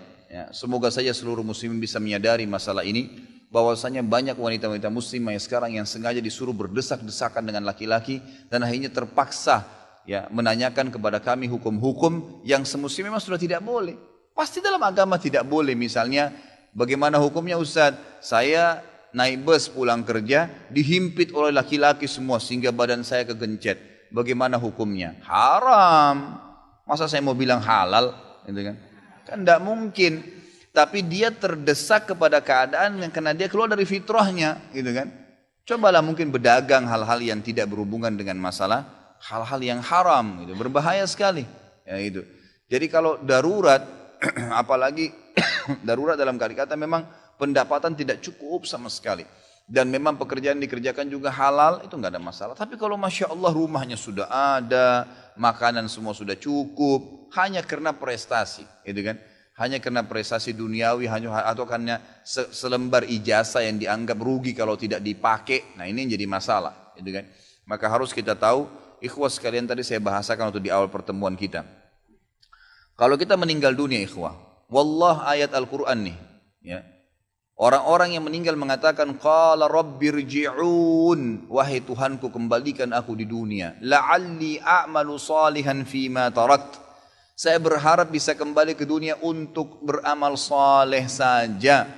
semoga saja seluruh muslimin bisa menyadari masalah ini, bahwasanya banyak wanita-wanita muslimah yang sekarang yang sengaja disuruh berdesak-desakan dengan laki-laki dan akhirnya terpaksa ya menanyakan kepada kami hukum-hukum yang semestinya memang sudah tidak boleh. Pasti dalam agama tidak boleh. Misalnya bagaimana hukumnya Ustaz? Saya naik bus pulang kerja dihimpit oleh laki-laki semua sehingga badan saya kegencet. Bagaimana hukumnya? Haram. Masa saya mau bilang halal? Gitu kan tidak mungkin, tapi dia terdesak kepada keadaan yang karena dia keluar dari fitrahnya, gitu kan. Cobalah mungkin berdagang hal-hal yang tidak berhubungan dengan masalah hal-hal yang haram, gitu, berbahaya sekali. Ya itu. Jadi kalau darurat, apalagi darurat dalam kali kata memang pendapatan tidak cukup sama sekali, dan memang pekerjaan dikerjakan juga halal, itu nggak ada masalah. Tapi kalau masya Allah rumahnya sudah ada, makanan semua sudah cukup, hanya karena prestasi, gitu kan? Hanya karena prestasi duniawi, atau karena selembar ijazah yang dianggap rugi kalau tidak dipakai, nah ini yang jadi masalah, gitu kan? Maka harus kita tahu, ikhwah sekalian tadi saya bahasakan waktu di awal pertemuan kita. Kalau kita meninggal dunia ikhwah, wallah ayat Al-Quran nih, ya. Orang-orang yang meninggal mengatakan qala rabbirji'un, wahai Tuhanku kembalikan aku di dunia, la'alli a'malu salihan fima tarakt. Saya berharap bisa kembali ke dunia untuk beramal saleh saja.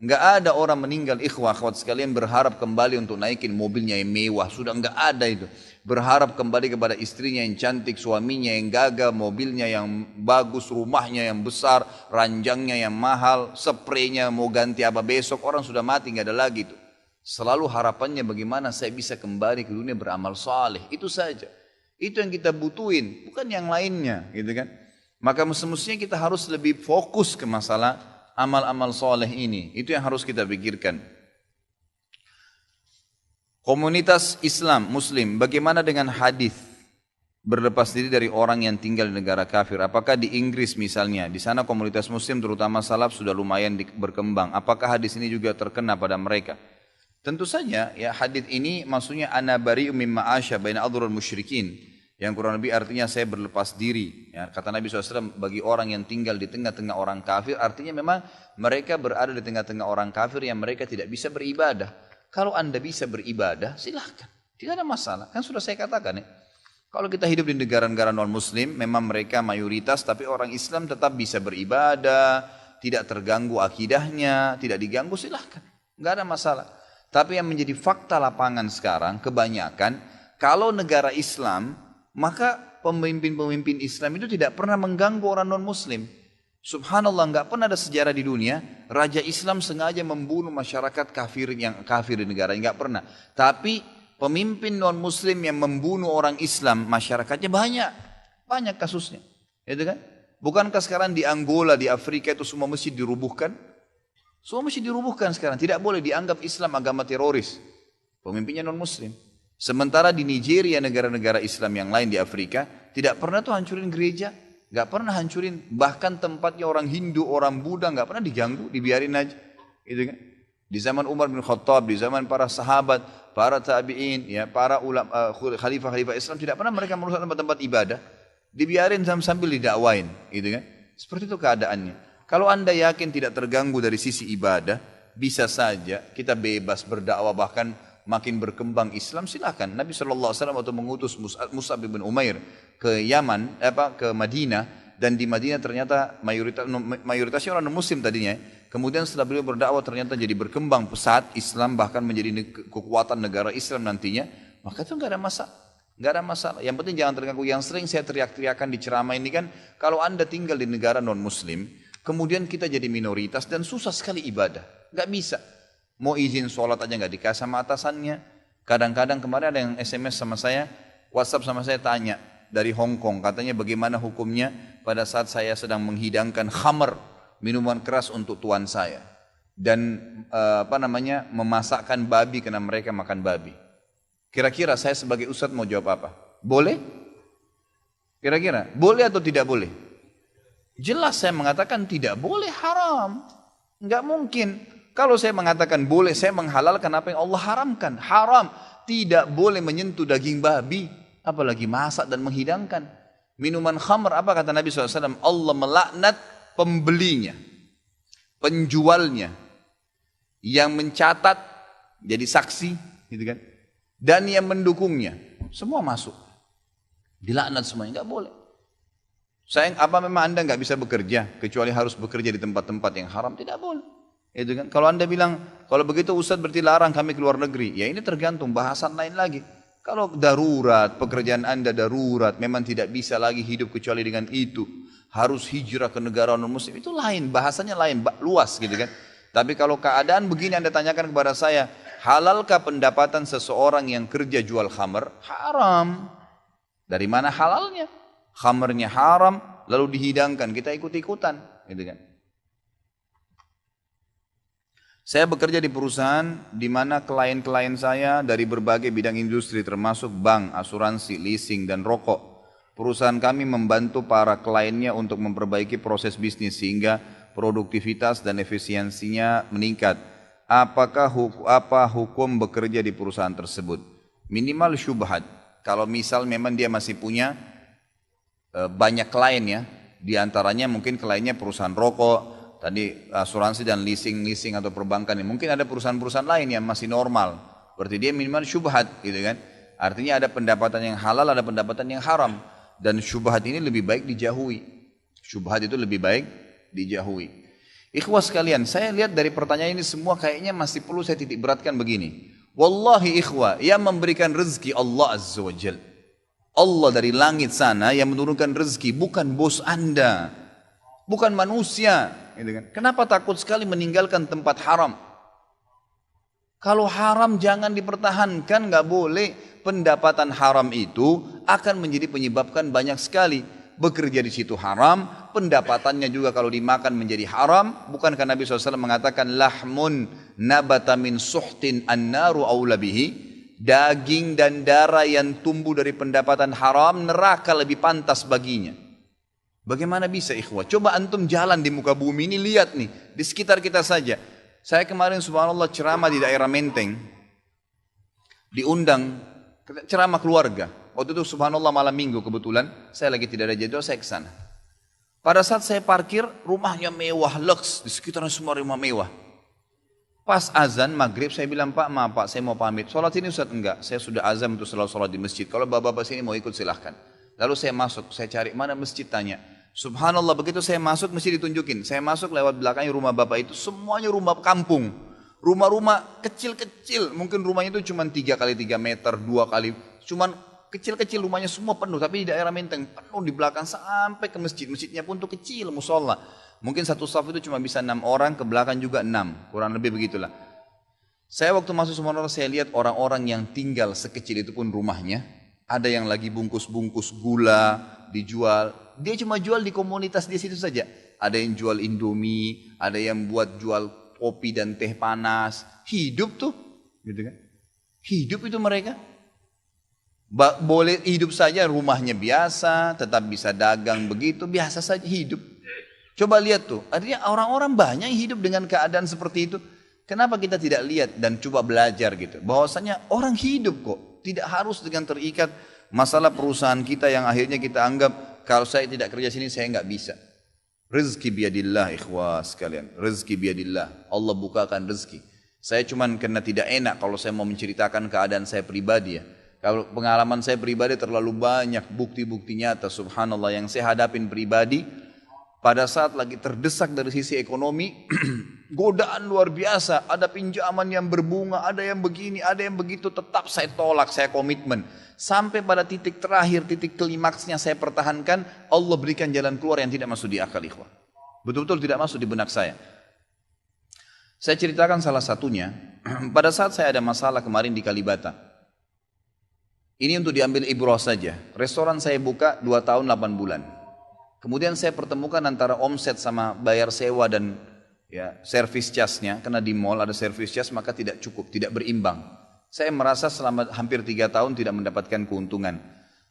Enggak ada orang meninggal ikhwah akhwat sekalian berharap kembali untuk naikin mobilnya yang mewah, sudah enggak ada itu. Berharap kembali kepada istrinya yang cantik, suaminya yang gagah, mobilnya yang bagus, rumahnya yang besar, ranjangnya yang mahal, spraynya mau ganti apa besok, orang sudah mati enggak ada lagi itu. Selalu harapannya bagaimana saya bisa kembali ke dunia beramal saleh, itu saja. Itu yang kita butuhin, bukan yang lainnya, gitu kan? Maka semestinya kita harus lebih fokus ke masalah amal-amal soleh ini. Itu yang harus kita pikirkan. Komunitas Islam, Muslim, bagaimana dengan hadis berlepas diri dari orang yang tinggal di negara kafir? Apakah di Inggris misalnya, di sana komunitas Muslim terutama salaf sudah lumayan berkembang. Apakah hadis ini juga terkena pada mereka? Tentu saja ya, hadis ini maksudnya ana bari'um mimma asya baina adhurul musyrikin, yang kurang lebih artinya saya berlepas diri ya, kata Nabi SAW bagi orang yang tinggal di tengah-tengah orang kafir, artinya memang mereka berada di tengah-tengah orang kafir yang mereka tidak bisa beribadah. Kalau anda bisa beribadah silahkan, tidak ada masalah, kan sudah saya katakan ya. Kalau kita hidup di negara-negara non muslim memang mereka mayoritas, tapi orang Islam tetap bisa beribadah, tidak terganggu akidahnya, tidak diganggu, silahkan, nggak ada masalah. Tapi yang menjadi fakta lapangan sekarang kebanyakan kalau negara Islam, maka pemimpin-pemimpin Islam itu tidak pernah mengganggu orang non-muslim. Subhanallah, nggak pernah ada sejarah di dunia raja Islam sengaja membunuh masyarakat kafir yang kafir di negara, nggak pernah. Tapi pemimpin non-muslim yang membunuh orang Islam, masyarakatnya banyak kasusnya, gitu kan? Bukankah sekarang di Angola, di Afrika itu semua masjid dirubuhkan? Semua masjid dirubuhkan sekarang. Tidak boleh dianggap Islam agama teroris. Pemimpinnya non-muslim. Sementara di Nigeria, negara-negara Islam yang lain di Afrika, tidak pernah tuh hancurin gereja. Gak pernah hancurin, bahkan tempatnya orang Hindu, orang Buddha gak pernah diganggu, dibiarin aja. Gitu kan? Di zaman Umar bin Khattab, di zaman para sahabat, para tabi'in, ya, para ulama, khalifah-khalifah Islam, tidak pernah mereka merusak tempat-tempat ibadah. Dibiarin sambil didakwain, gitu kan? Seperti itu keadaannya. Kalau anda yakin tidak terganggu dari sisi ibadah, bisa saja kita bebas berdakwah, bahkan makin berkembang Islam, silakan. Nabi SAW waktu mengutus Mus'ab bin Umair ke Yaman, ke Madinah, dan di Madinah ternyata mayoritasnya orang muslim tadinya. Kemudian setelah beliau berdakwah ternyata jadi berkembang pesat Islam, bahkan menjadi kekuatan negara Islam nantinya, maka itu nggak ada masalah. Nggak ada masalah. Yang penting jangan terganggu. Yang sering saya teriak-teriakan di ceramah ini kan, kalau anda tinggal di negara non muslim, kemudian kita jadi minoritas dan susah sekali ibadah, nggak bisa. Mau izin sholat aja nggak dikasih sama atasannya. Kadang-kadang kemarin ada yang SMS sama saya, WhatsApp sama saya tanya dari Hong Kong, katanya bagaimana hukumnya pada saat saya sedang menghidangkan khamr, minuman keras untuk tuan saya, dan memasakkan babi karena mereka makan babi. Kira-kira saya sebagai ustadz mau jawab apa? Boleh? Kira-kira boleh atau tidak boleh? Jelas saya mengatakan tidak boleh, haram. Nggak mungkin. Kalau saya mengatakan boleh, saya menghalalkan apa yang Allah haramkan. Haram. Tidak boleh menyentuh daging babi, apalagi masak dan menghidangkan. Minuman khamr, apa kata Nabi SAW? Allah melaknat pembelinya, penjualnya, yang mencatat jadi saksi, gitu kan? Dan yang mendukungnya, semua masuk. Dilaknat semuanya, nggak boleh. Sayang, apa memang anda nggak bisa bekerja kecuali harus bekerja di tempat-tempat yang haram? Tidak boleh. Itu kan? Kalau anda bilang kalau begitu Ustadz berarti larang kami keluar negeri, ya ini tergantung bahasan lain lagi. Kalau darurat, pekerjaan anda darurat, memang tidak bisa lagi hidup kecuali dengan itu, harus hijrah ke negara non muslim, itu lain, bahasanya lain, luas gitu kan. Tapi kalau keadaan begini anda tanyakan kepada saya, halalkah pendapatan seseorang yang kerja jual khamr? Haram. Dari mana halalnya? Khamrnya haram, lalu dihidangkan, kita ikut-ikutan, gitu kan. Saya bekerja di perusahaan di mana klien-klien saya dari berbagai bidang industri termasuk bank, asuransi, leasing, dan rokok. Perusahaan kami membantu para kliennya untuk memperbaiki proses bisnis sehingga produktivitas dan efisiensinya meningkat. Apa hukum bekerja di perusahaan tersebut? Minimal syubhat. Kalau misal memang dia masih punya banyak klien ya, di antaranya mungkin kliennya perusahaan rokok, tadi asuransi dan leasing atau perbankan. Mungkin ada perusahaan-perusahaan lain yang masih normal. Berarti dia minimal syubhat gitu kan. Artinya ada pendapatan yang halal, ada pendapatan yang haram. Dan syubhat ini lebih baik dijauhi. Syubhat itu lebih baik dijauhi. Ikhwah sekalian, saya lihat dari pertanyaan ini semua kayaknya masih perlu saya titik beratkan begini. Wallahi ikhwah, yang memberikan rezeki Allah Azza wa Jal. Allah dari langit sana yang menurunkan rezeki, bukan bos anda. Bukan manusia. Kenapa takut sekali meninggalkan tempat haram? Kalau haram jangan dipertahankan, nggak boleh. Pendapatan haram itu akan menjadi penyebabkan banyak sekali. Bekerja di situ haram, pendapatannya juga kalau dimakan menjadi haram. Bukankah Nabi SAW mengatakan lahmun nabata min suhtin annaru aula bihi? Daging dan darah yang tumbuh dari pendapatan haram, neraka lebih pantas baginya. Bagaimana bisa ikhwah? Coba antum jalan di muka bumi ini, lihat nih, di sekitar kita saja. Saya kemarin subhanallah ceramah di daerah Menteng, diundang ceramah keluarga. Waktu itu subhanallah malam minggu kebetulan, saya lagi tidak ada jadwal, saya ke sana. Pada saat saya parkir, rumahnya mewah, lux, di sekitarnya semua rumah mewah. Pas azan maghrib saya bilang, Pak maaf Pak, saya mau pamit. Sholat ini Ustaz? Enggak, saya sudah azam untuk selalu sholat di masjid. Kalau bapak-bapak sini mau ikut silahkan. Lalu saya masuk, saya cari mana masjid, tanya. Subhanallah, begitu saya masuk mesti ditunjukin. Saya masuk lewat belakangnya rumah bapak itu, semuanya rumah kampung. Rumah-rumah kecil-kecil, mungkin rumahnya itu cuma 3 kali 3 meter, 2 kali, cuman kecil-kecil rumahnya semua penuh. Tapi di daerah Menteng penuh di belakang sampai ke masjid. Masjidnya pun tuh kecil, musola. Mungkin satu saf itu cuma bisa 6 orang, ke belakang juga 6, kurang lebih begitulah. Saya waktu masuk subhanallah saya lihat orang-orang yang tinggal sekecil itu pun rumahnya, Ada yang lagi bungkus-bungkus gula dijual. Dia cuma jual di komunitas di situ saja. Ada yang jual Indomie, ada yang buat jual kopi dan teh panas. Hidup tuh, gitu kan? Hidup itu mereka. Boleh hidup saja, rumahnya biasa, tetap bisa dagang begitu, biasa saja hidup. Coba lihat tuh, artinya orang-orang banyak yang hidup dengan keadaan seperti itu. Kenapa kita tidak lihat dan coba belajar gitu? Bahwasanya orang hidup kok, tidak harus dengan terikat masalah perusahaan kita yang akhirnya kita anggap kalau saya tidak kerja sini saya nggak bisa. Rezeki biadillah ikhwas sekalian, rezeki biadillah. Allah bukakan rezeki. Saya cuman karena tidak enak kalau saya mau menceritakan keadaan saya pribadi ya. Kalau pengalaman saya pribadi terlalu banyak bukti-bukti nyata subhanallah yang saya hadapin pribadi pada saat lagi terdesak dari sisi ekonomi, godaan luar biasa, ada pinjaman yang berbunga, ada yang begini, ada yang begitu, tetap saya tolak, saya komitmen. Sampai pada titik terakhir, titik klimaksnya saya pertahankan, Allah berikan jalan keluar yang tidak masuk di akal ikhwah. Betul-betul tidak masuk di benak saya. Saya ceritakan salah satunya, pada saat saya ada masalah kemarin di Kalibata. Ini untuk diambil ibrah saja. Restoran saya buka 2 tahun 8 bulan. Kemudian saya pertemukan antara omset sama bayar sewa dan ya servis jasnya. Karena di mall ada servis jas maka tidak cukup, tidak berimbang. Saya merasa selama hampir 3 tahun tidak mendapatkan keuntungan.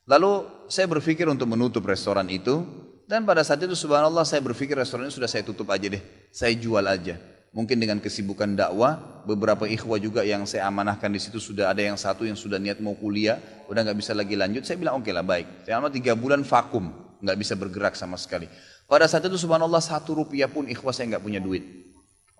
Lalu saya berpikir untuk menutup restoran itu. Dan pada saat itu subhanallah saya berpikir restoran ini sudah saya tutup aja deh. Saya jual aja. Mungkin dengan kesibukan dakwah, beberapa ikhwah juga yang saya amanahkan di situ sudah ada yang satu yang sudah niat mau kuliah, udah nggak bisa lagi lanjut. Saya bilang oke lah baik. Selama 3 bulan vakum, nggak bisa bergerak sama sekali. Pada saat itu subhanallah 1 rupiah pun ikhwah saya nggak punya duit.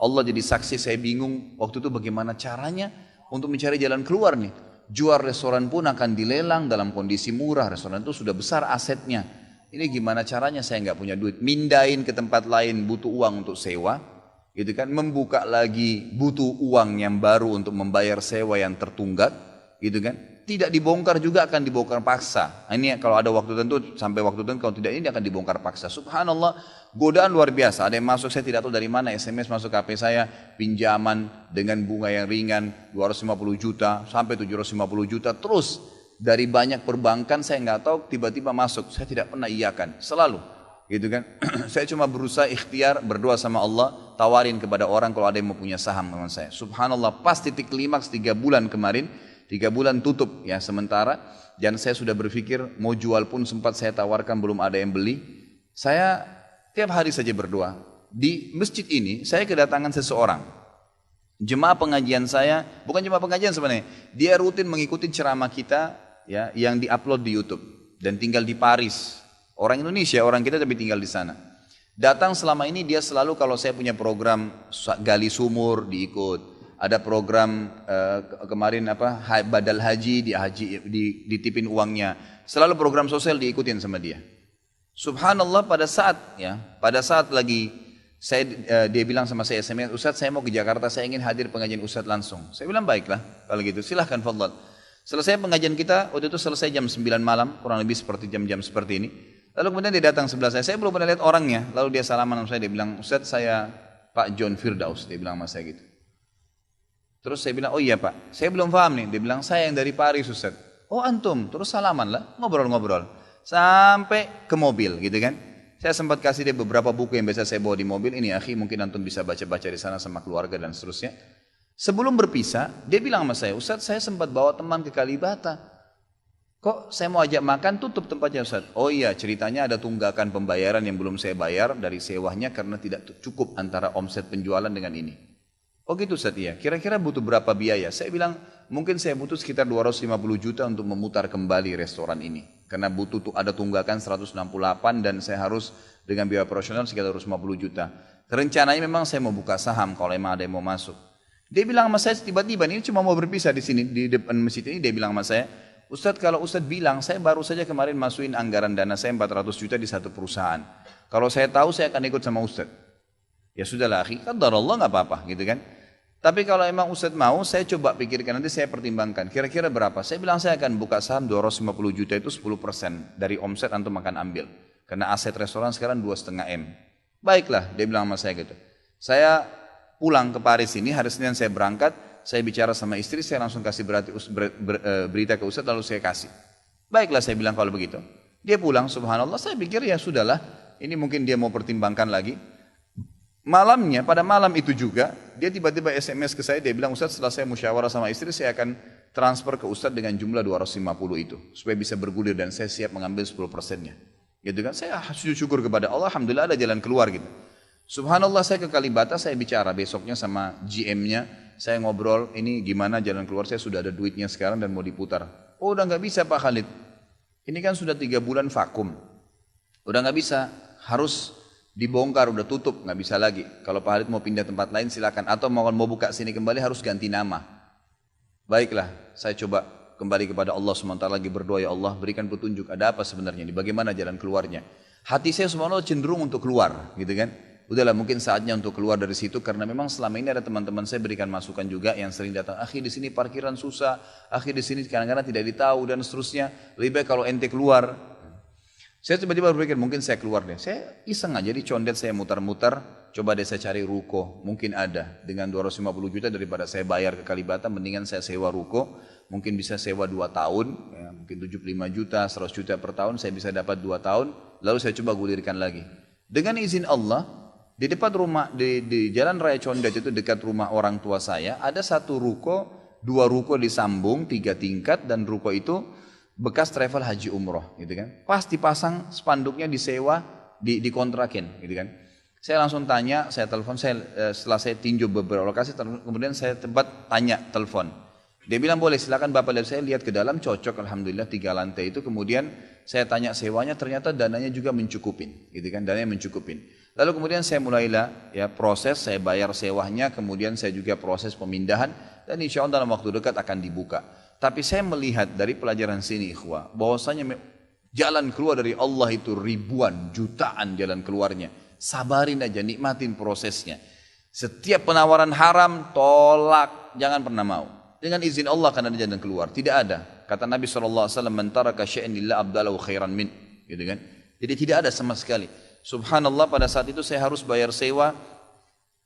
Allah jadi saksi saya bingung waktu itu bagaimana caranya untuk mencari jalan keluar nih. Jual restoran pun akan dilelang dalam kondisi murah. Restoran itu sudah besar asetnya. Ini gimana caranya saya nggak punya duit. Mindahin ke tempat lain butuh uang untuk sewa. Gitu kan, membuka lagi butuh uang yang baru untuk membayar sewa yang tertunggak, gitu kan. Tidak dibongkar juga akan dibongkar paksa. Ini kalau ada waktu tentu sampai waktu tentu, kalau tidak ini akan dibongkar paksa. Subhanallah, godaan luar biasa. Ada yang masuk saya tidak tahu dari mana, SMS masuk ke HP saya, pinjaman dengan bunga yang ringan 250 juta sampai 750 juta terus dari banyak perbankan saya nggak tahu tiba-tiba masuk. Saya tidak pernah iyakan, selalu. Gitu kan. Saya cuma berusaha ikhtiar berdoa sama Allah, tawarin kepada orang kalau ada yang mau punya saham dengan saya. Subhanallah, pas titik klimaks 3 bulan kemarin, 3 bulan tutup ya sementara, dan saya sudah berpikir mau jual pun sempat saya tawarkan belum ada yang beli. Saya tiap hari saja berdoa. Di masjid ini saya kedatangan seseorang. Jemaah pengajian saya, bukan jemaah pengajian sebenarnya, dia rutin mengikuti ceramah kita ya yang diupload di YouTube dan tinggal di Paris. Orang Indonesia, orang kita tapi tinggal di sana. Datang selama ini dia selalu kalau saya punya program gali sumur diikut. Ada program kemarin badal haji ditipin uangnya. Selalu program sosial diikutin sama dia. Subhanallah pada saat lagi dia bilang sama saya SMS, Ustadz saya mau ke Jakarta, saya ingin hadir pengajian Ustadz langsung. Saya bilang baiklah kalau gitu silahkan fadhal. Selesai pengajian kita waktu itu selesai jam 9 malam kurang lebih seperti jam-jam seperti ini. Lalu kemudian dia datang sebelah saya belum pernah lihat orangnya. Lalu dia salaman sama saya, dia bilang, Ustadz saya Pak John Firdaus, dia bilang sama saya gitu. Terus saya bilang, oh iya Pak, saya belum paham nih. Dia bilang, saya yang dari Paris Ustadz. Oh antum, terus salaman lah, ngobrol-ngobrol. Sampai ke mobil gitu kan. Saya sempat kasih dia beberapa buku yang biasa saya bawa di mobil. Ini akhi mungkin antum bisa baca-baca di sana sama keluarga dan seterusnya. Sebelum berpisah, dia bilang sama saya, Ustadz saya sempat bawa teman ke Kalibata. Kok saya mau ajak makan tutup tempatnya Ustaz? Oh iya ceritanya ada tunggakan pembayaran yang belum saya bayar dari sewanya karena tidak cukup antara omset penjualan dengan ini. Oh gitu Ustaz ya, kira-kira butuh berapa biaya? Saya bilang mungkin saya butuh sekitar 250 juta untuk memutar kembali restoran ini. Karena butuh ada tunggakan 168 dan saya harus dengan biaya operasional sekitar 250 juta. Rencananya memang saya mau buka saham kalau memang ada yang mau masuk. Dia bilang sama saya tiba-tiba ini cuma mau berpisah di sini di depan masjid ini, dia bilang sama saya, Ustadz kalau Ustadz bilang saya baru saja kemarin masukin anggaran dana saya 400 juta di satu perusahaan. Kalau saya tahu saya akan ikut sama Ustadz. Ya sudahlah akhi, qadarullah nggak apa-apa gitu kan. Tapi kalau emang Ustadz mau saya coba pikirkan nanti saya pertimbangkan. Kira-kira berapa? Saya bilang saya akan buka saham 250 juta itu 10% dari omset antum akan ambil. Karena aset restoran sekarang 2,5 M. Baiklah dia bilang sama saya gitu. Saya pulang ke Paris ini hari Senin saya berangkat. Saya bicara sama istri, saya langsung kasih berita ke Ustadz lalu saya kasih. Baiklah saya bilang kalau begitu. Dia pulang, subhanallah, saya pikir ya sudahlah, ini mungkin dia mau pertimbangkan lagi. Malamnya, pada malam itu juga, dia tiba-tiba SMS ke saya, dia bilang, Ustaz setelah saya musyawarah sama istri, saya akan transfer ke Ustaz dengan jumlah 250 itu, supaya bisa bergulir dan saya siap mengambil 10%-nya. Gitu kan, saya sujud syukur kepada Allah, alhamdulillah ada jalan keluar gitu. Subhanallah saya ke Kalibata, saya bicara besoknya sama GM-nya, saya ngobrol, ini gimana jalan keluar, saya sudah ada duitnya sekarang dan mau diputar. Oh udah nggak bisa Pak Khalid, ini kan sudah 3 bulan vakum, udah nggak bisa, harus dibongkar, udah tutup, nggak bisa lagi. Kalau Pak Khalid mau pindah tempat lain silakan, atau mau buka sini kembali harus ganti nama. Baiklah, saya coba kembali kepada Allah SWT lagi berdoa, ya Allah berikan petunjuk, ada apa sebenarnya ini, bagaimana jalan keluarnya. Hati saya subhanallah cenderung untuk keluar, gitu kan. Udahlah mungkin saatnya untuk keluar dari situ, karena memang selama ini ada teman-teman saya berikan masukan juga yang sering datang, akhi di sini parkiran susah, akhi di sini kadang-kadang tidak ditahu dan seterusnya, lebih baik kalau ente keluar. Saya tiba-tiba berpikir mungkin saya keluar deh. Saya iseng aja di condet saya mutar-mutar. Coba deh saya cari ruko. Mungkin ada. Dengan 250 juta daripada saya bayar ke Kalibata. Mendingan saya sewa ruko. Mungkin bisa sewa 2 tahun. Ya, mungkin 75 juta, 100 juta per tahun. Saya bisa dapat 2 tahun. Lalu saya coba gulirkan lagi. Dengan izin Allah. Di depan rumah, di Jalan Raya Condet itu dekat rumah orang tua saya. Ada 1 ruko. 2 ruko disambung 3 tingkat. Dan ruko itu bekas travel haji umroh gitu kan, pas dipasang spanduknya disewa, dikontrakin gitu kan. Saya langsung tanya, saya telepon, setelah saya tinjau beberapa lokasi, kemudian saya tanya telepon, dia bilang boleh silakan bapak lihat. Saya lihat ke dalam cocok, alhamdulillah 3 lantai itu. Kemudian saya tanya sewanya, ternyata dananya juga mencukupin gitu kan, dananya mencukupin. Lalu kemudian saya mulailah ya proses, saya bayar sewanya, kemudian saya juga proses pemindahan, dan insya Allah dalam waktu dekat akan dibuka. Tapi saya melihat dari pelajaran sini ikhwah, bahwasanya jalan keluar dari Allah itu ribuan, jutaan jalan keluarnya. Sabarin aja, nikmatin prosesnya. Setiap penawaran haram, tolak, jangan pernah mau. Dengan izin Allah akan ada jalan keluar. Tidak ada. Kata Nabi SAW, "Man taraka syai'an lillah abdalahu khairan min." Gitu kan? Jadi tidak ada sama sekali. Subhanallah pada saat itu saya harus bayar sewa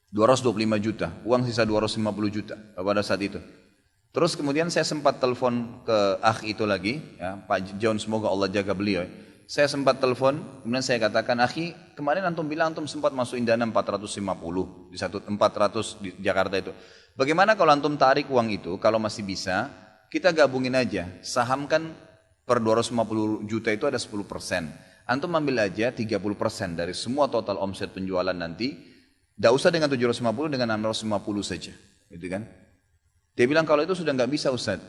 225 juta. Uang sisa 250 juta pada saat itu. Terus kemudian saya sempat telepon ke akh itu lagi, ya, Pak John, semoga Allah jaga beliau. Saya sempat telepon, kemudian saya katakan, akhi, kemarin antum bilang antum sempat masukin dana 450 di 400 di Jakarta itu. Bagaimana kalau antum tarik uang itu, kalau masih bisa, kita gabungin aja. Saham kan per 250 juta itu ada 10%. Antum ambil aja 30% dari semua total omset penjualan nanti. Tidak usah dengan 750, dengan 650 saja, gitu kan? Dia bilang kalau itu sudah nggak bisa Ustaz.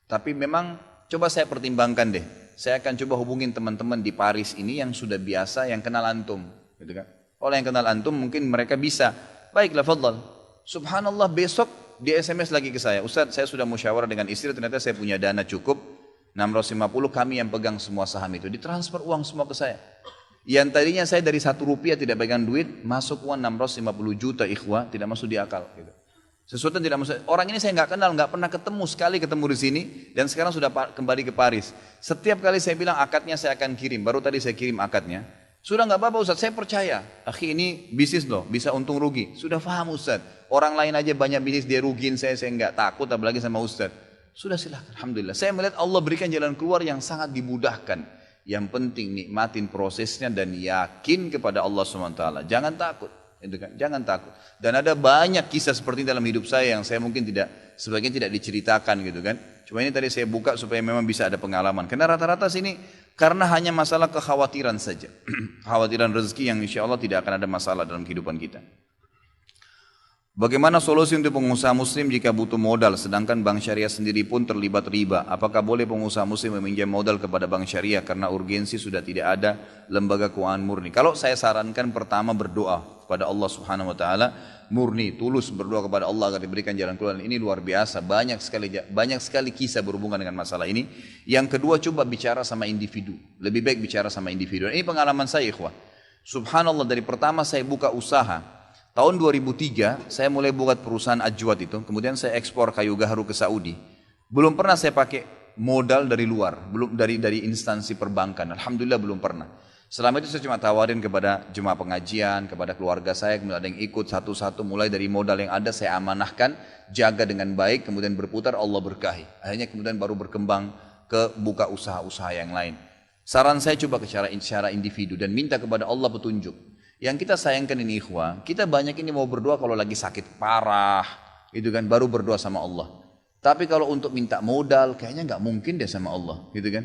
Tapi memang coba saya pertimbangkan deh. Saya akan coba hubungin teman-teman di Paris ini yang sudah biasa, yang kenal antum, gitu kan? Kalau yang kenal antum mungkin mereka bisa. Baiklah, fadhal. Subhanallah besok dia SMS lagi ke saya. Ustaz, saya sudah musyawarah dengan istri, ternyata saya punya dana cukup 650, kami yang pegang semua saham itu. Ditransfer uang semua ke saya. Yang tadinya saya dari 1 rupiah tidak pegang duit, masuk uang 650 juta ikhwah, tidak masuk di akal, gitu. Sesuatu yang tidak masuk. Orang ini saya nggak kenal, nggak pernah ketemu, sekali ketemu di sini, dan sekarang sudah kembali ke Paris. Setiap kali saya bilang akadnya saya akan kirim, baru tadi saya kirim akadnya. Sudah nggak apa-apa Ustaz, saya percaya. Akhi ini bisnis loh, bisa untung rugi. Sudah paham Ustaz. Orang lain aja banyak bisnis dia rugiin saya nggak takut, apalagi sama Ustaz. Sudah silakan, alhamdulillah. Saya melihat Allah berikan jalan keluar yang sangat dimudahkan. Yang penting nikmatin prosesnya dan yakin kepada Allah SWT. Jangan takut. Itu kan? Jangan takut. Dan ada banyak kisah seperti dalam hidup saya yang saya mungkin sebagian tidak diceritakan gitu kan. Cuma ini tadi saya buka supaya memang bisa ada pengalaman. Karena rata-rata sini karena hanya masalah kekhawatiran saja. Kekhawatiran rezeki yang insya Allah tidak akan ada masalah dalam kehidupan kita. Bagaimana solusi untuk pengusaha muslim jika butuh modal sedangkan bank syariah sendiri pun terlibat riba? Apakah boleh pengusaha muslim meminjam modal kepada bank syariah karena urgensi sudah tidak ada lembaga keuangan murni? Kalau saya sarankan pertama berdoa kepada Allah Subhanahu wa taala, murni, tulus berdoa kepada Allah agar diberikan jalan keluar. Ini luar biasa, banyak sekali kisah berhubungan dengan masalah ini. Yang kedua, coba bicara sama individu. Lebih baik bicara sama individu. Ini pengalaman saya ikhwah. Subhanallah, dari pertama saya buka usaha tahun 2003 saya mulai buat perusahaan Ajwad itu, kemudian saya ekspor kayu gaharu ke Saudi. Belum pernah saya pakai modal dari luar, belum dari instansi perbankan. Alhamdulillah belum pernah. Selama itu saya cuma tawarin kepada jemaah pengajian, kepada keluarga saya, kemudian ada yang ikut satu-satu, mulai dari modal yang ada saya amanahkan, jaga dengan baik, kemudian berputar, Allah berkahi. Akhirnya kemudian baru berkembang ke buka usaha-usaha yang lain. Saran saya coba ke secara individu dan minta kepada Allah petunjuk. Yang kita sayangkan ini ikhwah, kita banyak ini mau berdoa kalau lagi sakit parah, gitu kan, baru berdoa sama Allah. Tapi kalau untuk minta modal, kayaknya nggak mungkin deh sama Allah, gitu kan.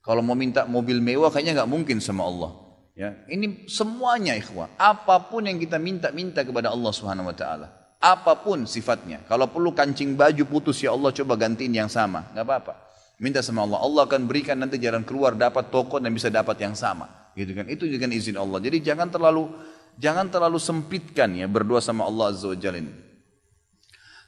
Kalau mau minta mobil mewah, kayaknya nggak mungkin sama Allah. Ya, ini semuanya ikhwah. Apapun yang kita minta kepada Allah Subhanahu Wa Taala, apapun sifatnya. Kalau perlu kancing baju putus, ya Allah coba gantiin yang sama, nggak apa-apa. Minta sama Allah, Allah akan berikan nanti jalan keluar, dapat toko dan bisa dapat yang sama, gitu kan. Itu juga izin Allah. Jadi jangan terlalu sempitkan ya berdoa sama Allah Azza wa Jalla ini.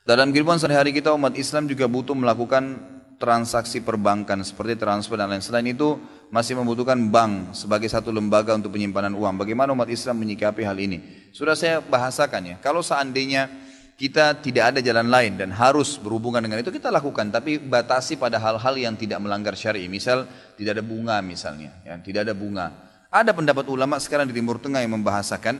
Dalam kehidupan sehari-hari kita umat Islam juga butuh melakukan transaksi perbankan seperti transfer dan lain. Selain itu masih membutuhkan bank sebagai satu lembaga untuk penyimpanan uang. Bagaimana umat Islam menyikapi hal ini? Sudah saya bahasakan ya. Kalau seandainya kita tidak ada jalan lain dan harus berhubungan dengan itu, kita lakukan, tapi batasi pada hal-hal yang tidak melanggar syar'i. Misal tidak ada bunga misalnya, ya, tidak ada bunga. Ada pendapat ulama sekarang di Timur Tengah yang membahasakan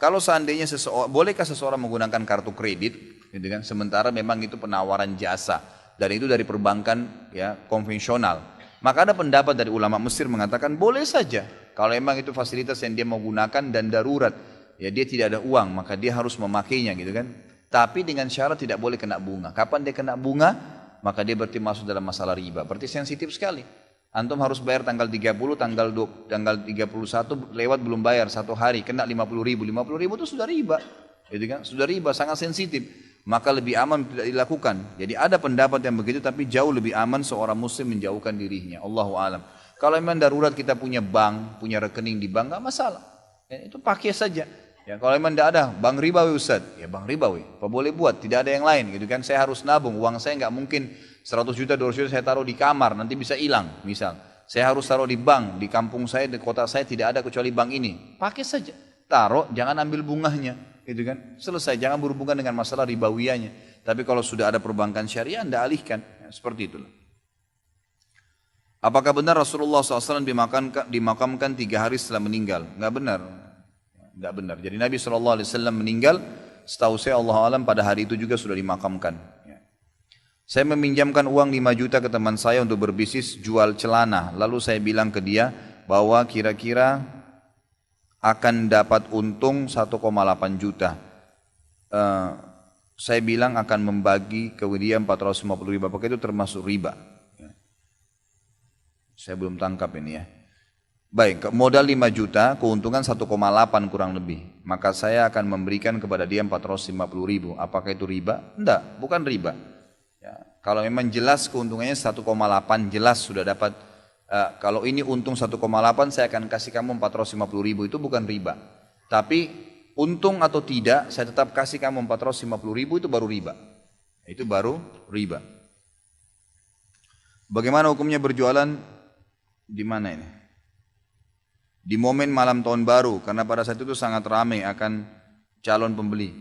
kalau seandainya bolehkah seseorang menggunakan kartu kredit, gitu kan? Sementara memang itu penawaran jasa dan itu dari perbankan ya konvensional. Maka ada pendapat dari ulama Mesir mengatakan boleh saja kalau memang itu fasilitas yang dia mau gunakan dan darurat. Ya dia tidak ada uang, maka dia harus memakainya gitu kan. Tapi dengan syarat tidak boleh kena bunga. Kapan dia kena bunga, maka dia berarti masuk dalam masalah riba. Berarti sensitif sekali. Antum harus bayar tanggal 30, tanggal 31 lewat belum bayar 1 hari, kena 50 ribu. 50 ribu itu sudah riba. Gitu kan? Sudah riba, sangat sensitif. Maka lebih aman tidak dilakukan. Jadi ada pendapat yang begitu, tapi jauh lebih aman seorang muslim menjauhkan dirinya. Allahu a'lam. Kalau memang darurat kita punya bank, punya rekening di bank, nggak masalah. Ya, itu pakai saja. Ya, kalau memang tidak ada bank ribawi Ustaz, ya bank ribawi, apa boleh buat, tidak ada yang lain gitu kan. Saya harus nabung, uang saya nggak mungkin 100 juta, 200 juta saya taruh di kamar, nanti bisa hilang misal. Saya harus taruh di bank, di kampung saya, di kota saya tidak ada kecuali bank ini. Pakai saja, taruh, jangan ambil bunganya gitu kan. Selesai, jangan berhubungan dengan masalah ribawiyahnya. Tapi kalau sudah ada perbankan syariah, Anda alihkan, ya, seperti itulah. Apakah benar Rasulullah SAW dimakamkan 3 hari setelah meninggal? Nggak benar. Tidak benar. Jadi Nabi SAW meninggal, setahu saya Allah alam pada hari itu juga sudah dimakamkan. Ya. Saya meminjamkan uang 5 juta ke teman saya untuk berbisnis jual celana. Lalu saya bilang ke dia bahwa kira-kira akan dapat untung 1,8 juta. Saya bilang akan membagi ke dia 450 ribu. Apakah itu termasuk riba? Ya. Saya belum tangkap ini ya. Baik, modal 5 juta, keuntungan 1,8 kurang lebih. Maka saya akan memberikan kepada dia 450 ribu. Apakah itu riba? Enggak, bukan riba. Ya, kalau memang jelas keuntungannya 1,8, jelas sudah dapat. Kalau ini untung 1,8, saya akan kasih kamu 450 ribu, itu bukan riba. Tapi untung atau tidak, saya tetap kasih kamu 450 ribu, itu baru riba. Itu baru riba. Bagaimana hukumnya berjualan di mana ini? Di momen malam tahun baru, karena pada saat itu sangat ramai akan calon pembeli.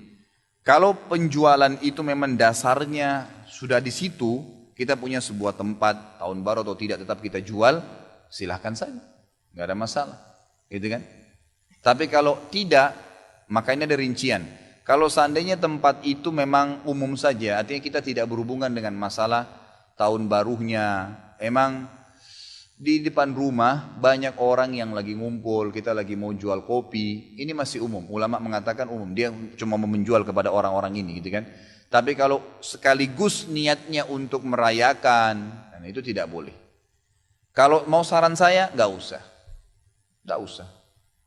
Kalau penjualan itu memang dasarnya sudah di situ, kita punya sebuah tempat tahun baru atau tidak tetap kita jual, silahkan saja, nggak ada masalah, gitu kan? Tapi kalau tidak, maka ini ada rincian. Kalau seandainya tempat itu memang umum saja, artinya kita tidak berhubungan dengan masalah tahun barunya, emang di depan rumah banyak orang yang lagi ngumpul, kita lagi mau jual kopi, ini masih umum. Ulama mengatakan umum, dia cuma mau menjual kepada orang-orang ini gitu kan. Tapi kalau sekaligus niatnya untuk merayakan, itu tidak boleh. Kalau mau saran saya, nggak usah.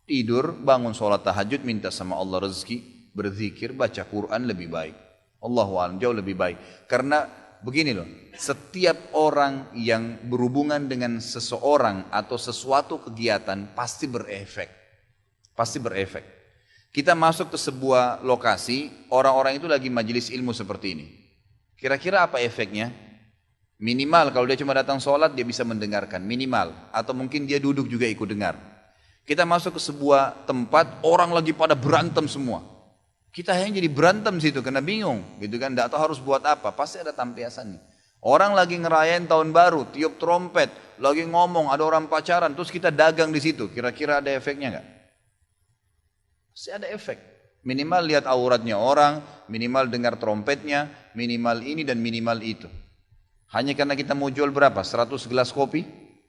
Tidur, bangun sholat tahajud, minta sama Allah rezeki, berzikir, baca Quran lebih baik. Allahu a'lam, jauh lebih baik. Karena begini loh, setiap orang yang berhubungan dengan seseorang atau sesuatu kegiatan pasti berefek. Kita masuk ke sebuah lokasi, orang-orang itu lagi majelis ilmu seperti ini. Kira-kira apa efeknya? Minimal kalau dia cuma datang sholat dia bisa mendengarkan, minimal. Atau mungkin dia duduk juga ikut dengar. Kita masuk ke sebuah tempat, orang lagi pada berantem semua. Kita hanya jadi berantem situ karena bingung gitu kan, tidak tahu harus buat apa, pasti ada tampiasannya. Orang lagi ngerayain tahun baru, tiup trompet, lagi ngomong, ada orang pacaran, terus kita dagang di situ, kira-kira ada efeknya nggak? Pasti ada efek. Minimal lihat auratnya orang, minimal dengar trompetnya, minimal ini dan minimal itu. Hanya karena kita mau jual berapa? 100 gelas kopi,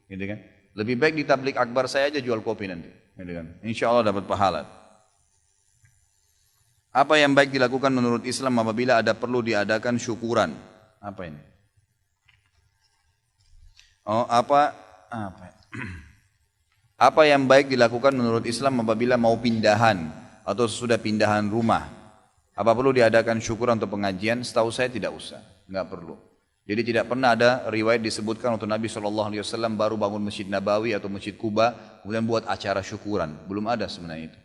gitu kan? Lebih baik di tablik akbar saya aja jual kopi nanti, gitu kan? Insya Allah dapat pahala. Apa yang baik dilakukan menurut Islam apabila ada perlu diadakan syukuran? Apa ini? Oh, apa? Apa yang baik dilakukan menurut Islam apabila mau pindahan atau sudah pindahan rumah? Apa perlu diadakan syukuran untuk pengajian? Setahu saya tidak usah, nggak perlu. Jadi tidak pernah ada riwayat disebutkan untuk Nabi SAW baru bangun Masjid Nabawi atau Masjid Kuba kemudian buat acara syukuran. Belum ada sebenarnya itu.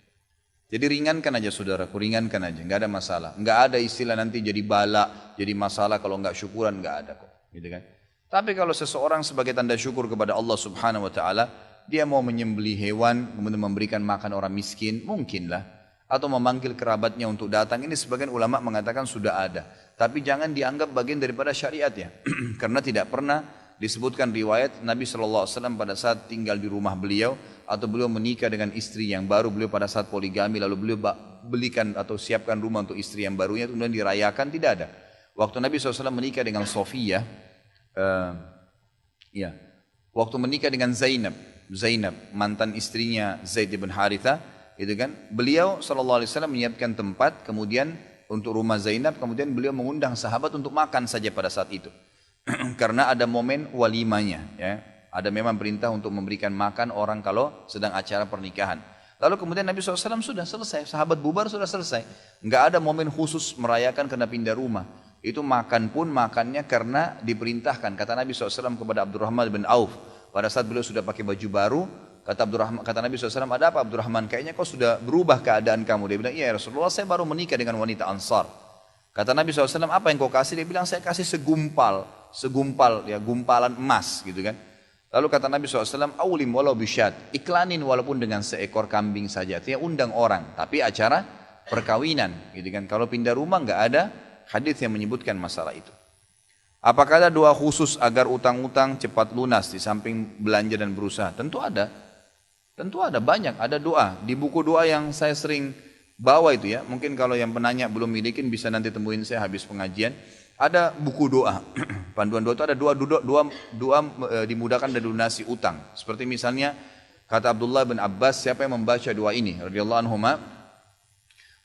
Jadi ringankan aja saudaraku, ringankan aja, nggak ada masalah. Nggak ada istilah nanti jadi bala, jadi masalah kalau nggak syukuran, nggak ada kok, gitu kan. Tapi kalau seseorang sebagai tanda syukur kepada Allah Subhanahu Wa Taala, dia mau menyembelih hewan, kemudian memberikan makan orang miskin, mungkinlah. Atau memanggil kerabatnya untuk datang, ini sebagian ulama mengatakan sudah ada. Tapi jangan dianggap bagian daripada syariat ya, karena tidak pernah disebutkan riwayat Nabi SAW pada saat tinggal di rumah beliau atau beliau menikah dengan istri yang baru, beliau pada saat poligami lalu beliau belikan atau siapkan rumah untuk istri yang barunya kemudian dirayakan, tidak ada. Waktu Nabi SAW menikah dengan Sofiyah, waktu menikah dengan Zainab mantan istrinya Zaid bin Haritha, itu kan, beliau SAW menyiapkan tempat kemudian untuk rumah Zainab, kemudian beliau mengundang sahabat untuk makan saja pada saat itu. Karena ada momen walimanya, ya. Ada memang perintah untuk memberikan makan orang kalau sedang acara pernikahan. Lalu kemudian Nabi SAW sudah selesai, sahabat bubar sudah selesai. Enggak ada momen khusus merayakan karena pindah rumah. Itu makan pun makannya karena diperintahkan. Kata Nabi SAW kepada Abdurrahman bin Auf, pada saat beliau sudah pakai baju baru, kata Nabi SAW, ada apa Abdurrahman? Kayaknya kau sudah berubah keadaan kamu. Dia bilang, iya Rasulullah, saya baru menikah dengan wanita Ansar. Kata Nabi SAW, apa yang kau kasih? Dia bilang, saya kasih segumpal ya, gumpalan emas, gitu kan. Lalu kata Nabi SAW, awlim walau bisyad, iklanin walaupun dengan seekor kambing saja. Artinya undang orang, tapi acara perkawinan, gitu kan. Kalau pindah rumah nggak ada hadis yang menyebutkan masalah itu. Apakah ada doa khusus agar utang-utang cepat lunas di samping belanja dan berusaha? Tentu ada banyak, ada doa. Di buku doa yang saya sering bawa itu ya, mungkin kalau yang penanya belum milikin bisa nanti temuin saya habis pengajian. Ada buku doa, panduan doa itu ada doa dimudahkan dan lunasi utang. Seperti misalnya kata Abdullah bin Abbas, siapa yang membaca doa ini, radhiyallahu anhuma,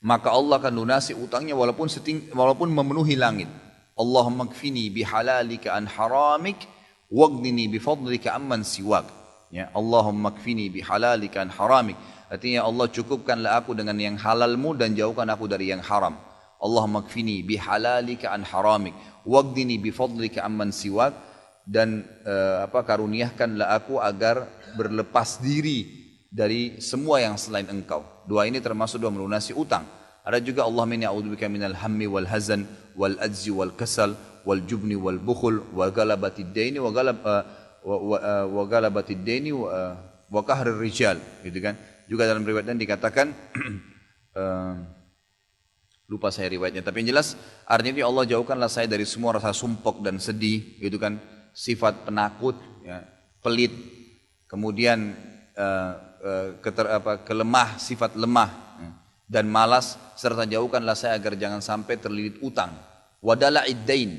maka Allah akan lunasi utangnya walaupun memenuhi langit. Allahumma kfini bihalalika an haramik, waghnini bifadlika amman siwak. Ya, Allahumma kfini bihalalika an haramik. Artinya Allah cukupkanlah aku dengan yang halalmu dan jauhkan aku dari yang haram. Allahumma kfini bihalalika an haramik, waghdini bifadlika amman siwak, dan karuniakanlah aku agar berlepas diri dari semua yang selain engkau. Doa ini termasuk doa melunasi utang. Ada juga Allahumma inni a'udzubika minal hammi wal hazan wal ajzi wal kasal wal jubni wal bukhul wa galabatid daini wa galabatid daini wa qahrir rijal, gitu kan. Juga dalam riwayat dikatakan lupa saya riwayatnya, tapi yang jelas artinya Allah jauhkanlah saya dari semua rasa sumpek dan sedih, gitu kan, sifat penakut, ya, pelit, kemudian sifat lemah dan malas, serta jauhkanlah saya agar jangan sampai terlilit utang. Wadala iddain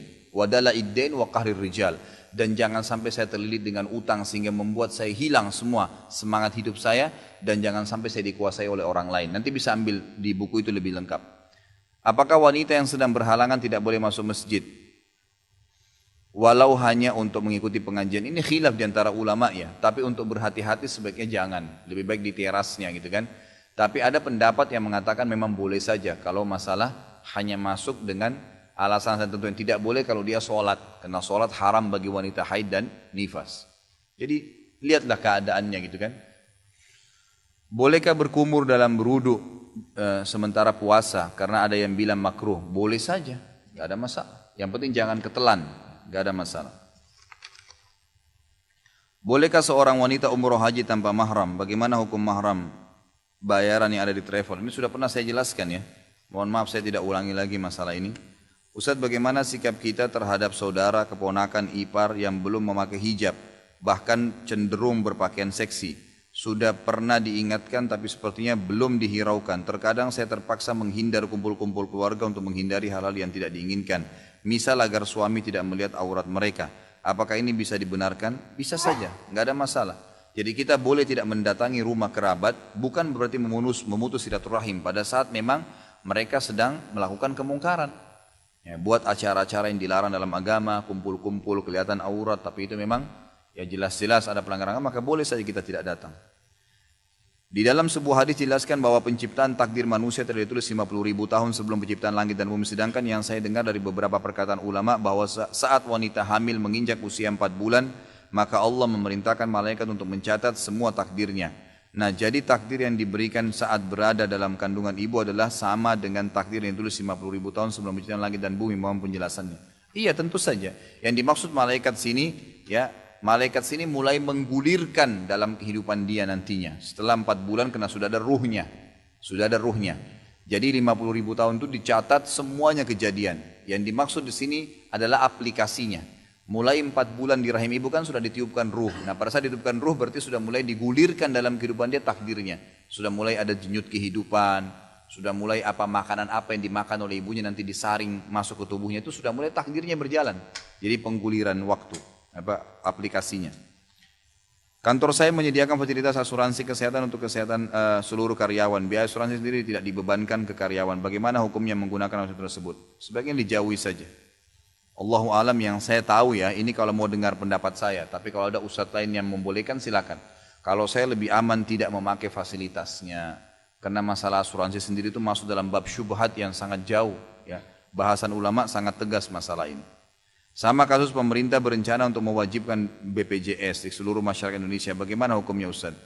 wa qahrir rijal, dan jangan sampai saya terlilit dengan utang sehingga membuat saya hilang semua semangat hidup saya, dan jangan sampai saya dikuasai oleh orang lain. Nanti bisa ambil di buku itu lebih lengkap. Apakah wanita yang sedang berhalangan tidak boleh masuk masjid walau hanya untuk mengikuti pengajian? Ini khilaf di antara ulama ya, tapi untuk berhati-hati sebaiknya jangan, lebih baik di terasnya, gitu kan. Tapi ada pendapat yang mengatakan memang boleh saja kalau masalah hanya masuk dengan alasan tertentu, yang tidak boleh kalau dia sholat, karena sholat haram bagi wanita haid dan nifas. Jadi lihatlah keadaannya, gitu kan. Bolehkah berkumur dalam berwudu sementara puasa? Karena ada yang bilang makruh. Boleh saja, nggak ada masalah. Yang penting jangan ketelan, nggak ada masalah. Bolehkah seorang wanita umroh haji tanpa mahram? Bagaimana hukum mahram bayaran yang ada di travel? Ini sudah pernah saya jelaskan ya. Mohon maaf saya tidak ulangi lagi masalah ini. Ustaz, bagaimana sikap kita terhadap saudara, keponakan, ipar yang belum memakai hijab, bahkan cenderung berpakaian seksi? Sudah pernah diingatkan tapi sepertinya belum dihiraukan. Terkadang saya terpaksa menghindar kumpul-kumpul keluarga untuk menghindari hal-hal yang tidak diinginkan. Misal agar suami tidak melihat aurat mereka. Apakah ini bisa dibenarkan? Bisa saja, nggak ada masalah. Jadi kita boleh tidak mendatangi rumah kerabat, bukan berarti memutus silaturahim pada saat memang mereka sedang melakukan kemungkaran. Ya, buat acara-acara yang dilarang dalam agama, kumpul-kumpul, kelihatan aurat, tapi itu memang ya jelas-jelas ada pelanggaran agama, maka boleh saja kita tidak datang. Di dalam sebuah hadis dijelaskan bahwa penciptaan takdir manusia telah ditulis 50.000 tahun sebelum penciptaan langit dan bumi. Sedangkan yang saya dengar dari beberapa perkataan ulama bahwa saat wanita hamil menginjak usia 4 bulan, maka Allah memerintahkan malaikat untuk mencatat semua takdirnya. Nah, jadi takdir yang diberikan saat berada dalam kandungan ibu adalah sama dengan takdir yang ditulis 50.000 tahun sebelum penciptaan langit dan bumi. Mohon penjelasannya. Iya, tentu saja. Yang dimaksud malaikat sini, ya, malaikat sini mulai menggulirkan dalam kehidupan dia nantinya. Setelah 4 bulan karena sudah ada ruhnya. Sudah ada ruhnya. Jadi 50.000 tahun itu dicatat semuanya kejadian. Yang dimaksud di sini adalah aplikasinya. Mulai 4 bulan di rahim ibu kan sudah ditiupkan ruh. Nah, pada saat ditiupkan ruh berarti sudah mulai digulirkan dalam kehidupan dia takdirnya. Sudah mulai ada denyut kehidupan. Sudah mulai apa makanan apa yang dimakan oleh ibunya nanti disaring masuk ke tubuhnya. Itu sudah mulai takdirnya berjalan. Jadi pengguliran waktu. Aplikasinya. Kantor saya menyediakan fasilitas asuransi kesehatan untuk kesehatan seluruh karyawan. Biaya asuransi sendiri tidak dibebankan ke karyawan. Bagaimana hukumnya menggunakan asuransi tersebut? Sebagian dijauhi saja. Allahu alam, yang saya tahu ya, ini kalau mau dengar pendapat saya. Tapi kalau ada ustadz lain yang membolehkan silakan. Kalau saya lebih aman tidak memakai fasilitasnya. Karena masalah asuransi sendiri itu masuk dalam bab syubhat yang sangat jauh. Ya. Bahasan ulama sangat tegas masalah ini. Sama kasus pemerintah berencana untuk mewajibkan BPJS di seluruh masyarakat Indonesia. Bagaimana hukumnya Ustaz?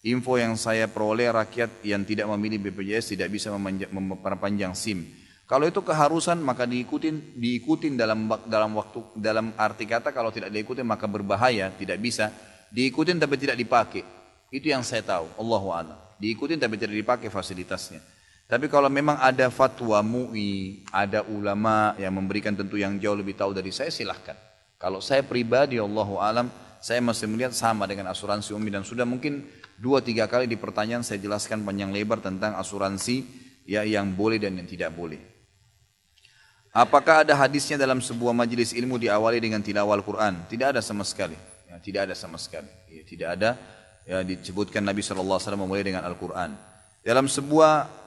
Info yang saya peroleh, rakyat yang tidak memilih BPJS tidak bisa memperpanjang SIM. Kalau itu keharusan maka diikutin dalam arti kata, kalau tidak diikutin maka berbahaya, tidak bisa. Diikutin tapi tidak dipakai. Itu yang saya tahu, Allahu a'lam. Diikutin tapi tidak dipakai fasilitasnya. Tapi kalau memang ada fatwa MUI, ada ulama yang memberikan tentu yang jauh lebih tahu dari saya, silahkan. Kalau saya pribadi, Allahu a'lam, saya masih melihat sama dengan asuransi umum, dan sudah mungkin 2-3 kali di pertanyaan saya jelaskan panjang lebar tentang asuransi ya, yang boleh dan yang tidak boleh. Apakah ada hadisnya dalam sebuah majelis ilmu diawali dengan tilawah Al-Quran? Tidak ada sama sekali. Ya, tidak ada sama sekali. Ya, tidak ada. Ya, disebutkan Nabi SAW memulai dengan Al-Quran. Dalam sebuah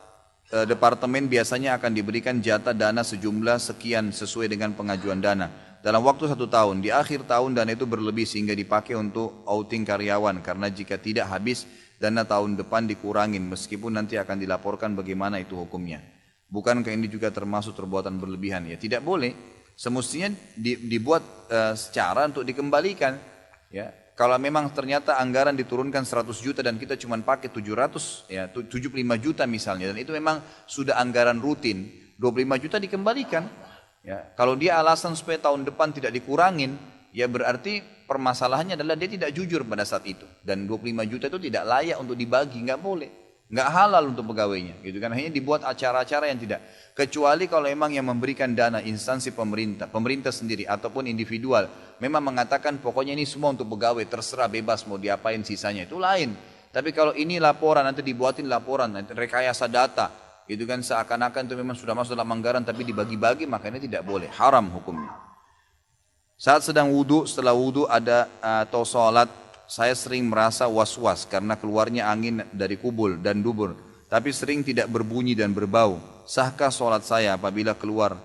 departemen biasanya akan diberikan jatah dana sejumlah sekian sesuai dengan pengajuan dana. Dalam waktu 1 tahun, di akhir tahun dana itu berlebih sehingga dipakai untuk outing karyawan. Karena jika tidak habis, dana tahun depan dikurangin meskipun nanti akan dilaporkan bagaimana itu hukumnya. Bukankah ini juga termasuk perbuatan berlebihan? Ya tidak boleh. Semestinya dibuat secara untuk dikembalikan. Ya, kalau memang ternyata anggaran diturunkan 100 juta dan kita cuma pakai 700, ya 75 juta misalnya, dan itu memang sudah anggaran rutin, 25 juta dikembalikan. Ya, kalau dia alasan supaya tahun depan tidak dikurangin, ya berarti permasalahannya adalah dia tidak jujur pada saat itu. Dan 25 juta itu tidak layak untuk dibagi, nggak boleh. Nggak halal untuk pegawainya, gitu kan? Hanya dibuat acara-acara yang tidak. Kecuali kalau memang yang memberikan dana instansi pemerintah sendiri ataupun individual, memang mengatakan pokoknya ini semua untuk pegawai, terserah bebas mau diapain sisanya, itu lain. Tapi kalau ini laporan, nanti dibuatin laporan, nanti rekayasa data, gitu kan? Seakan-akan itu memang sudah masuk dalam anggaran tapi dibagi-bagi, makanya tidak boleh, haram hukumnya. Saat sedang wudhu, setelah wudhu ada atau sholat, saya sering merasa was-was karena keluarnya angin dari kubul dan dubur, tapi sering tidak berbunyi dan berbau. Sahkah sholat saya apabila keluar?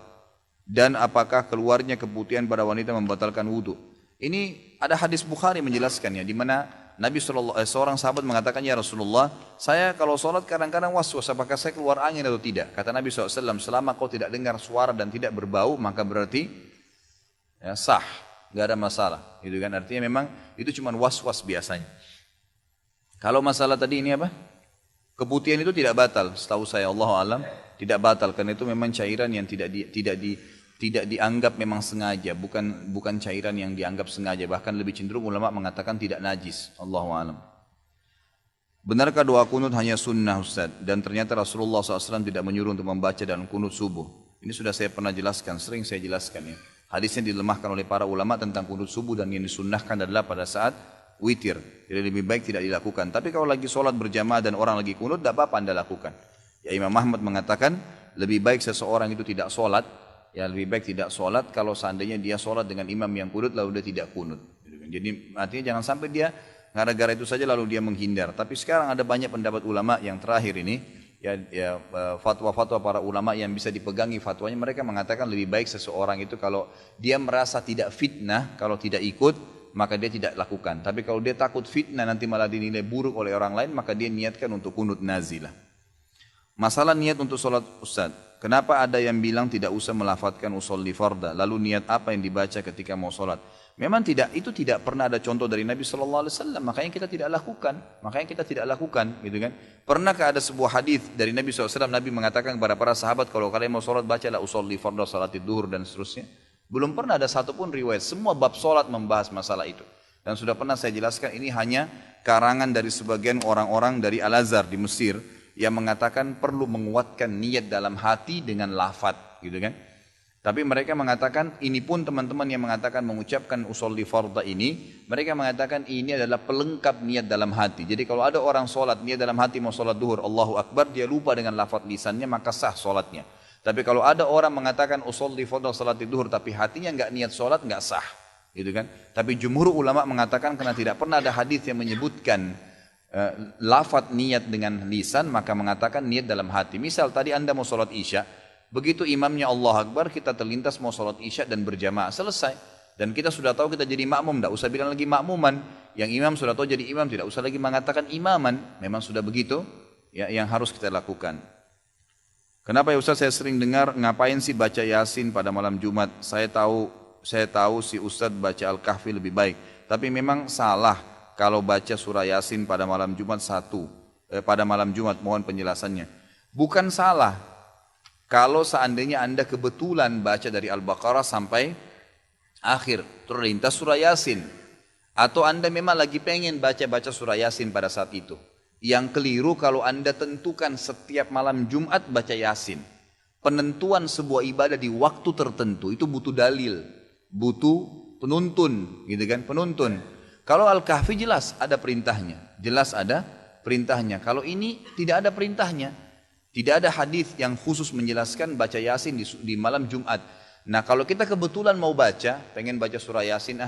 Dan apakah keluarnya keputihan pada wanita membatalkan wudhu? Ini ada hadis Bukhari menjelaskannya, di mana Nabi seorang sahabat mengatakan, ya Rasulullah, saya kalau sholat kadang-kadang was-was apakah saya keluar angin atau tidak. Kata Nabi SAW, selama kau tidak dengar suara dan tidak berbau, maka berarti ya, sah. Gak ada masalah, itu kan, artinya memang itu cuma was-was biasanya. Kalau masalah tadi ini apa? Keputihan itu tidak batal, setahu saya, Allahu a'lam, tidak batal karena itu memang cairan yang tidak dianggap memang sengaja, bukan cairan yang dianggap sengaja, bahkan lebih cenderung ulama mengatakan tidak najis, Allahu a'lam. Benarkah doa kunut hanya sunnah Ustaz? Dan ternyata Rasulullah SAW tidak menyuruh untuk membaca dalam kunut subuh. Ini sudah saya pernah jelaskan, sering saya jelaskan ya. Hadisnya dilemahkan oleh para ulama tentang kunut subuh, dan yang disunnahkan adalah pada saat witir. Jadi lebih baik tidak dilakukan. Tapi kalau lagi sholat berjamaah dan orang lagi kunut, tidak apa-apa Anda lakukan. Ya, Imam Ahmad mengatakan lebih baik seseorang itu tidak sholat ya lebih baik tidak sholat kalau seandainya dia sholat dengan imam yang kunut lalu dia tidak kunut. Jadi artinya jangan sampai dia gara-gara itu saja lalu dia menghindar. Tapi sekarang ada banyak pendapat ulama yang terakhir ini, fatwa-fatwa para ulama yang bisa dipegangi fatwanya, mereka mengatakan lebih baik seseorang itu kalau dia merasa tidak fitnah, kalau tidak ikut, maka dia tidak lakukan. Tapi kalau dia takut fitnah nanti malah dinilai buruk oleh orang lain, maka dia niatkan untuk kunut nazilah. Masalah niat untuk sholat Ustaz, kenapa ada yang bilang tidak usah melafadzkan usolli farda, lalu niat apa yang dibaca ketika mau sholat? Memang itu tidak pernah ada contoh dari Nabi SAW, makanya kita tidak lakukan, gitu kan? Pernahkah ada sebuah hadis dari Nabi SAW, Nabi mengatakan kepada para sahabat, kalau kalian mau sholat bacalah usolli farda, salat duhur dan seterusnya. Belum pernah ada satupun riwayat, semua bab sholat membahas masalah itu. Dan sudah pernah saya jelaskan, ini hanya karangan dari sebagian orang-orang dari Al-Azhar di Mesir, yang mengatakan perlu menguatkan niat dalam hati dengan lafaz, gitu kan? Tapi mereka mengatakan, ini pun teman-teman yang mengatakan mengucapkan usolli farda ini, mereka mengatakan ini adalah pelengkap niat dalam hati. Jadi kalau ada orang sholat, niat dalam hati mau sholat duhur, Allahu Akbar, dia lupa dengan lafaz lisannya, maka sah sholatnya. Tapi kalau ada orang mengatakan usolli farda salat duhur, tapi hatinya enggak niat sholat, enggak sah, gitu kan? Tapi jumhur ulama mengatakan karena tidak pernah ada hadis yang menyebutkan lafaz niat dengan lisan, maka mengatakan niat dalam hati. Misal tadi Anda mau sholat isya, begitu imamnya Allah Akbar, kita terlintas mau sholat isya dan berjamaah, selesai. Dan kita sudah tahu kita jadi makmum, tidak usah bilang lagi makmuman. Yang imam sudah tahu jadi imam, tidak usah lagi mengatakan imaman. Memang sudah begitu ya, yang harus kita lakukan. Kenapa ya Ustaz saya sering dengar, ngapain sih baca Yasin pada malam Jumat? Saya tahu si Ustaz baca Al-Kahfi lebih baik. Tapi memang salah kalau baca surah Yasin pada malam Jumat pada malam Jumat, mohon penjelasannya. Bukan salah kalau seandainya Anda kebetulan baca dari Al-Baqarah sampai akhir, terlintas surah Yasin, atau Anda memang lagi pengen baca surah Yasin pada saat itu. Yang keliru kalau Anda tentukan setiap malam Jumat baca Yasin. Penentuan sebuah ibadah di waktu tertentu itu butuh dalil, butuh penuntun, gitu kan? Penuntun. Kalau Al-Kahfi jelas ada perintahnya, Kalau ini tidak ada perintahnya, tidak ada hadis yang khusus menjelaskan baca Yasin di malam Jumat. Nah kalau kita kebetulan mau baca, pengen baca surah Yasin,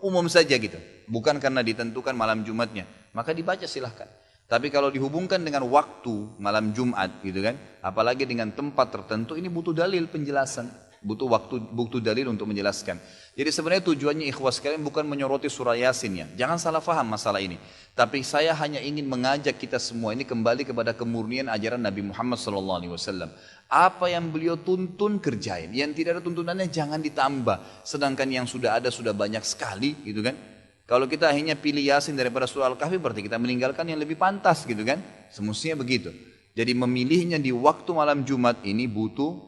umum saja gitu, bukan karena ditentukan malam Jumatnya, maka dibaca silahkan. Tapi kalau dihubungkan dengan waktu malam Jumat, gitu kan, apalagi dengan tempat tertentu, ini butuh dalil penjelasan. Butuh dalil untuk menjelaskan. Jadi sebenarnya tujuannya ikhwas sekalian bukan menyoroti surah Yasin ya. Jangan salah faham masalah ini. Tapi saya hanya ingin mengajak kita semua ini kembali kepada kemurnian ajaran Nabi Muhammad SAW. Apa yang beliau tuntun kerjain. Yang tidak ada tuntunannya jangan ditambah. Sedangkan yang sudah ada sudah banyak sekali, gitu kan. Kalau kita akhirnya pilih Yasin daripada surah Al-Kahfi, berarti kita meninggalkan yang lebih pantas, gitu kan. Semestinya begitu. Jadi memilihnya di waktu malam Jumat ini butuh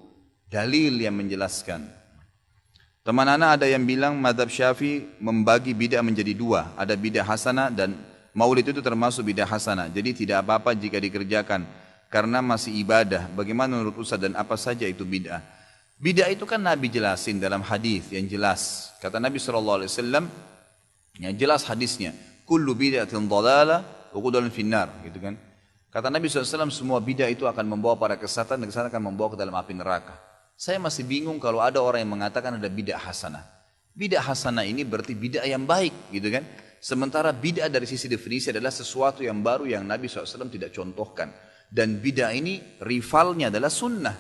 dalil yang menjelaskan. Teman anak ada yang bilang mazhab Syafi'i membagi bid'ah menjadi dua. Ada bid'ah hasanah dan maulid itu termasuk bid'ah hasanah. Jadi tidak apa-apa jika dikerjakan karena masih ibadah. Bagaimana menurut Ustaz dan apa saja itu bid'ah? Bid'ah itu kan Nabi jelasin dalam hadis yang jelas. Kata Nabi SAW, yang jelas hadisnya, kullu bid'atin dhalalah wa kullu finnar, gitu kan. Kata Nabi SAW, semua bid'ah itu akan membawa pada kesesatan dan kesesatan akan membawa ke dalam api neraka. Saya masih bingung kalau ada orang yang mengatakan ada bid'ah hasanah. Bid'ah hasanah ini berarti bid'ah yang baik, gitu kan. Sementara bid'ah dari sisi definisi adalah sesuatu yang baru yang Nabi SAW tidak contohkan. Dan bid'ah ini rivalnya adalah sunnah.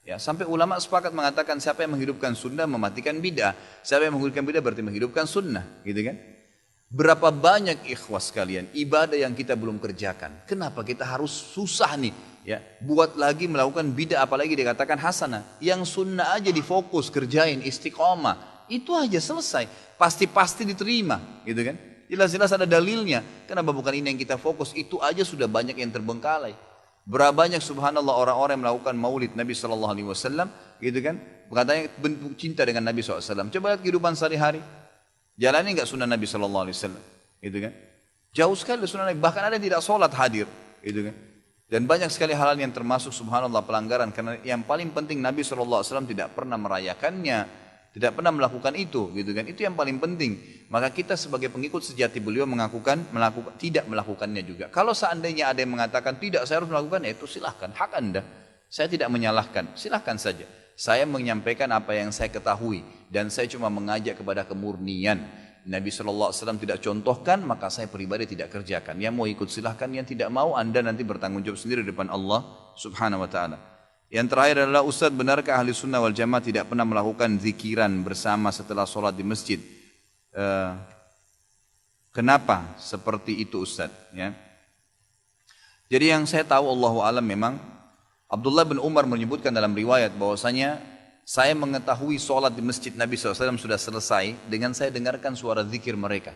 Ya, sampai ulama sepakat mengatakan siapa yang menghidupkan sunnah mematikan bid'ah. Siapa yang menghidupkan bid'ah berarti menghidupkan sunnah, gitu kan. Berapa banyak ikhwas kalian ibadah yang kita belum kerjakan. Kenapa kita harus susah nih? Ya, buat lagi melakukan bid'ah apalagi dikatakan hasanah. Yang sunnah aja difokus, kerjain, istiqomah. Itu aja selesai. Pasti diterima, gitu kan. Jelas-jelas ada dalilnya. Kenapa bukan ini yang kita fokus? Itu aja sudah banyak yang terbengkalai. Berapa banyak subhanallah orang-orang yang melakukan maulid Nabi SAW, gitu kan. Katanya bentuk cinta dengan Nabi SAW. Coba lihat kehidupan sehari-hari. Jalani enggak sunnah Nabi SAW, gitu kan. Jauh sekali sunnah Nabi. Bahkan ada yang tidak sholat hadir, gitu kan. Dan banyak sekali hal yang termasuk subhanallah pelanggaran. Karena yang paling penting Nabi SAW tidak pernah merayakannya. Tidak pernah melakukan itu, gitu kan. Itu yang paling penting. Maka kita sebagai pengikut sejati beliau tidak melakukannya juga. Kalau seandainya ada yang mengatakan tidak saya harus melakukan, ya itu silahkan, hak Anda. Saya tidak menyalahkan, silahkan saja. Saya menyampaikan apa yang saya ketahui dan saya cuma mengajak kepada kemurnian. Nabi SAW tidak contohkan, maka saya pribadi tidak kerjakan. Yang mau ikut silahkan, yang tidak mau Anda nanti bertanggung jawab sendiri di depan Allah Subhanahu wa ta'ala. Yang terakhir adalah, Ustaz, benarkah ahli sunnah wal jamaah tidak pernah melakukan zikiran bersama setelah sholat di masjid? Kenapa seperti itu, Ustaz? Ya. Jadi yang saya tahu, Allahu a'lam, memang Abdullah bin Umar menyebutkan dalam riwayat bahwasanya saya mengetahui sholat di masjid Nabi SAW sudah selesai dengan saya dengarkan suara zikir mereka.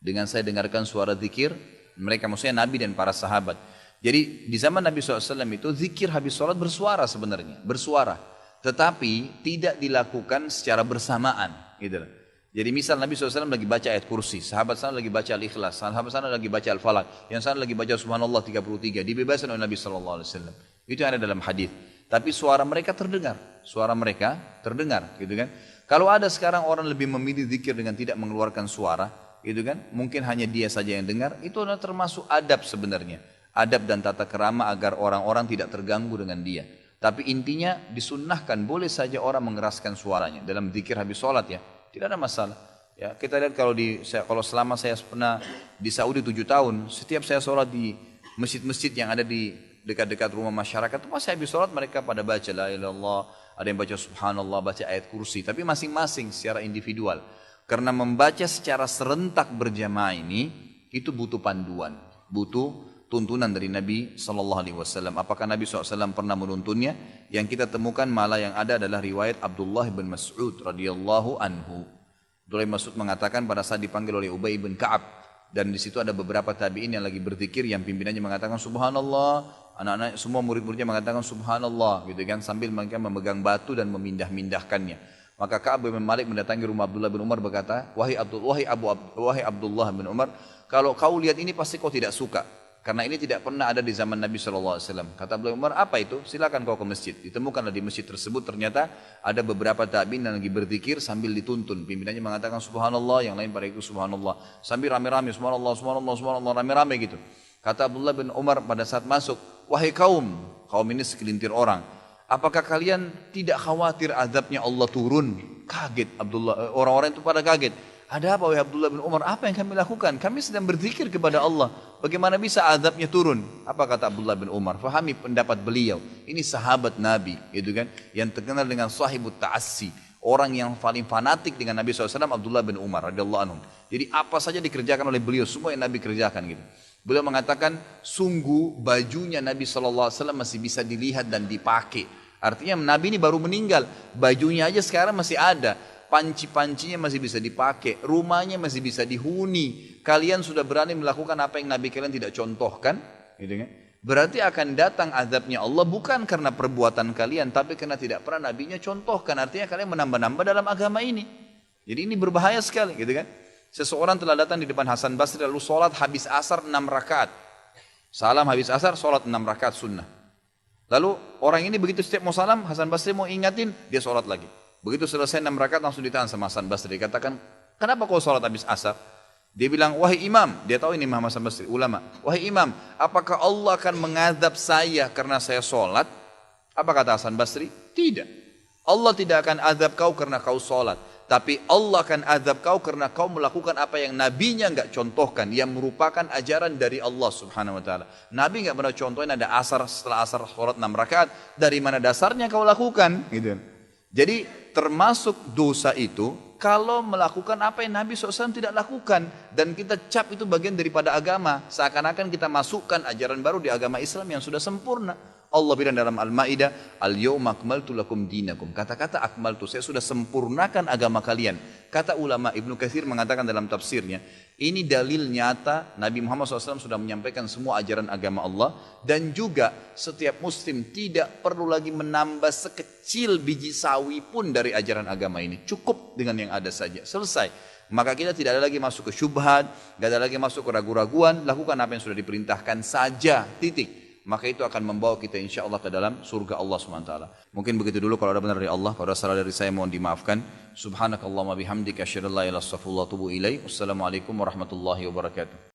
Dengan saya dengarkan suara zikir mereka, maksudnya Nabi dan para sahabat. Jadi di zaman Nabi SAW itu zikir habis sholat bersuara sebenarnya, bersuara. Tetapi tidak dilakukan secara bersamaan. Gitu. Jadi misal Nabi SAW lagi baca ayat kursi, sahabat sana lagi baca al-ikhlas, sahabat sana lagi baca al-falak, yang sana lagi baca subhanallah 33, dibebaskan oleh Nabi SAW. Itu yang ada dalam hadis. Tapi suara mereka terdengar, gitu kan. Kalau ada sekarang orang lebih memilih zikir dengan tidak mengeluarkan suara, gitu kan, mungkin hanya dia saja yang dengar, itu adalah termasuk adab sebenarnya. Adab dan tata kerama agar orang-orang tidak terganggu dengan dia. Tapi intinya disunnahkan, boleh saja orang mengeraskan suaranya dalam zikir habis sholat ya, tidak ada masalah. Ya, kita lihat kalau selama saya pernah di Saudi 7 tahun, setiap saya sholat di masjid-masjid yang ada di dekat-dekat rumah masyarakat, pas saya habis sholat mereka pada baca la ilaha illallah, ada yang baca subhanallah, baca ayat kursi, tapi masing-masing secara individual. Karena membaca secara serentak berjamaah ini, itu butuh panduan, butuh tuntunan dari Nabi SAW. Apakah Nabi SAW pernah menuntunnya? Yang kita temukan malah yang ada adalah riwayat Abdullah bin Mas'ud radhiyallahu anhu. Abdullah bin Mas'ud mengatakan pada saat dipanggil oleh Ubay bin Ka'ab, dan di situ ada beberapa tabi'in yang lagi berzikir, yang pimpinannya mengatakan subhanallah, anak-anak semua murid-muridnya mengatakan subhanallah, gitu kan, sambil mereka memegang batu dan memindah-mindahkannya. Maka Ka'ab bin Malik mendatangi rumah Abdullah bin Umar berkata, wahai Abdullah bin Umar, kalau kau lihat ini pasti kau tidak suka, karena ini tidak pernah ada di zaman Nabi SAW. Kata Abdullah bin Umar, apa itu? Silakan kau ke masjid. Ditemukanlah di masjid tersebut ternyata ada beberapa tabi'in yang lagi berzikir sambil dituntun. Pimpinannya mengatakan subhanallah, yang lain pada itu subhanallah, sambil rame-rame subhanallah, subhanallah, subhanallah, rame-rame gitu. Kata Abdullah bin Umar pada saat masuk, wahai kaum ini segelintir orang, apakah kalian tidak khawatir azabnya Allah turun? Kaget Abdullah, orang-orang itu pada kaget. Ada apa wahai Abdullah bin Umar? Apa yang kami lakukan? Kami sedang berzikir kepada Allah. Bagaimana bisa azabnya turun? Apa kata Abdullah bin Umar? Fahami pendapat beliau. Ini sahabat Nabi, gitu kan? Yang terkenal dengan sahibut ta'assi. Orang yang paling fanatik dengan Nabi SAW, Abdullah bin Umar radhiyallahu anhu. Jadi apa saja dikerjakan oleh beliau, semua yang Nabi kerjakan gitu. Beliau mengatakan, sungguh bajunya Nabi SAW masih bisa dilihat dan dipakai. Artinya Nabi ini baru meninggal, bajunya aja sekarang masih ada. Panci-pancinya masih bisa dipakai, rumahnya masih bisa dihuni. Kalian sudah berani melakukan apa yang Nabi kalian tidak contohkan, gitu kan? Berarti akan datang azabnya Allah bukan karena perbuatan kalian, tapi karena tidak pernah Nabinya contohkan. Artinya kalian menambah-nambah dalam agama ini. Jadi ini berbahaya sekali, gitu kan? Seseorang telah datang di depan Hasan Basri lalu sholat habis asar 6 rakaat. Salam habis asar, sholat 6 rakaat sunnah. Lalu orang ini begitu setiap mau salam, Hasan Basri mau ingatin, dia sholat lagi. Begitu selesai 6 rakaat langsung ditahan sama Hasan Basri. Dikatakan, kenapa kau sholat habis asar? Dia bilang, wahai imam, dia tahu ini Imam Hasan Basri, ulama. Wahai imam, apakah Allah akan mengadab saya karena saya sholat? Apa kata Hasan Basri? Tidak. Allah tidak akan azab kau karena kau sholat. Tapi Allah akan azab kau karena kau melakukan apa yang nabinya enggak contohkan, yang merupakan ajaran dari Allah Subhanahu wa taala. Nabi enggak pernah contohin ada asar, setelah asar sholat 6 rakaat. Dari mana dasarnya kau lakukan? Gitu. Jadi termasuk dosa itu kalau melakukan apa yang Nabi SAW tidak lakukan, dan kita cap itu bagian daripada agama, seakan-akan kita masukkan ajaran baru di agama Islam yang sudah sempurna. Allah bilang dalam Al-Ma'idah, Al-yawma akmaltu lakum dinakum. Kata-kata akmaltu, saya sudah sempurnakan agama kalian. Kata ulama Ibnu Katsir mengatakan dalam tafsirnya, ini dalil nyata Nabi Muhammad SAW sudah menyampaikan semua ajaran agama Allah, dan juga setiap muslim tidak perlu lagi menambah sekecil biji sawi pun dari ajaran agama ini. Cukup dengan yang ada saja, selesai. Maka kita tidak ada lagi masuk ke syubhat, tidak ada lagi masuk ke ragu-raguan, lakukan apa yang sudah diperintahkan saja, titik. Maka itu akan membawa kita insya Allah ke dalam surga Allah SWT. Mungkin begitu dulu, kalau ada benar dari Allah, kalau ada salah dari saya mohon dimaafkan. Subhanakallahumma bihamdika asyhadu an la ilaha illa anta astaghfiruka wa atubu ilaik. Wassalamualaikum warahmatullahi wabarakatuh.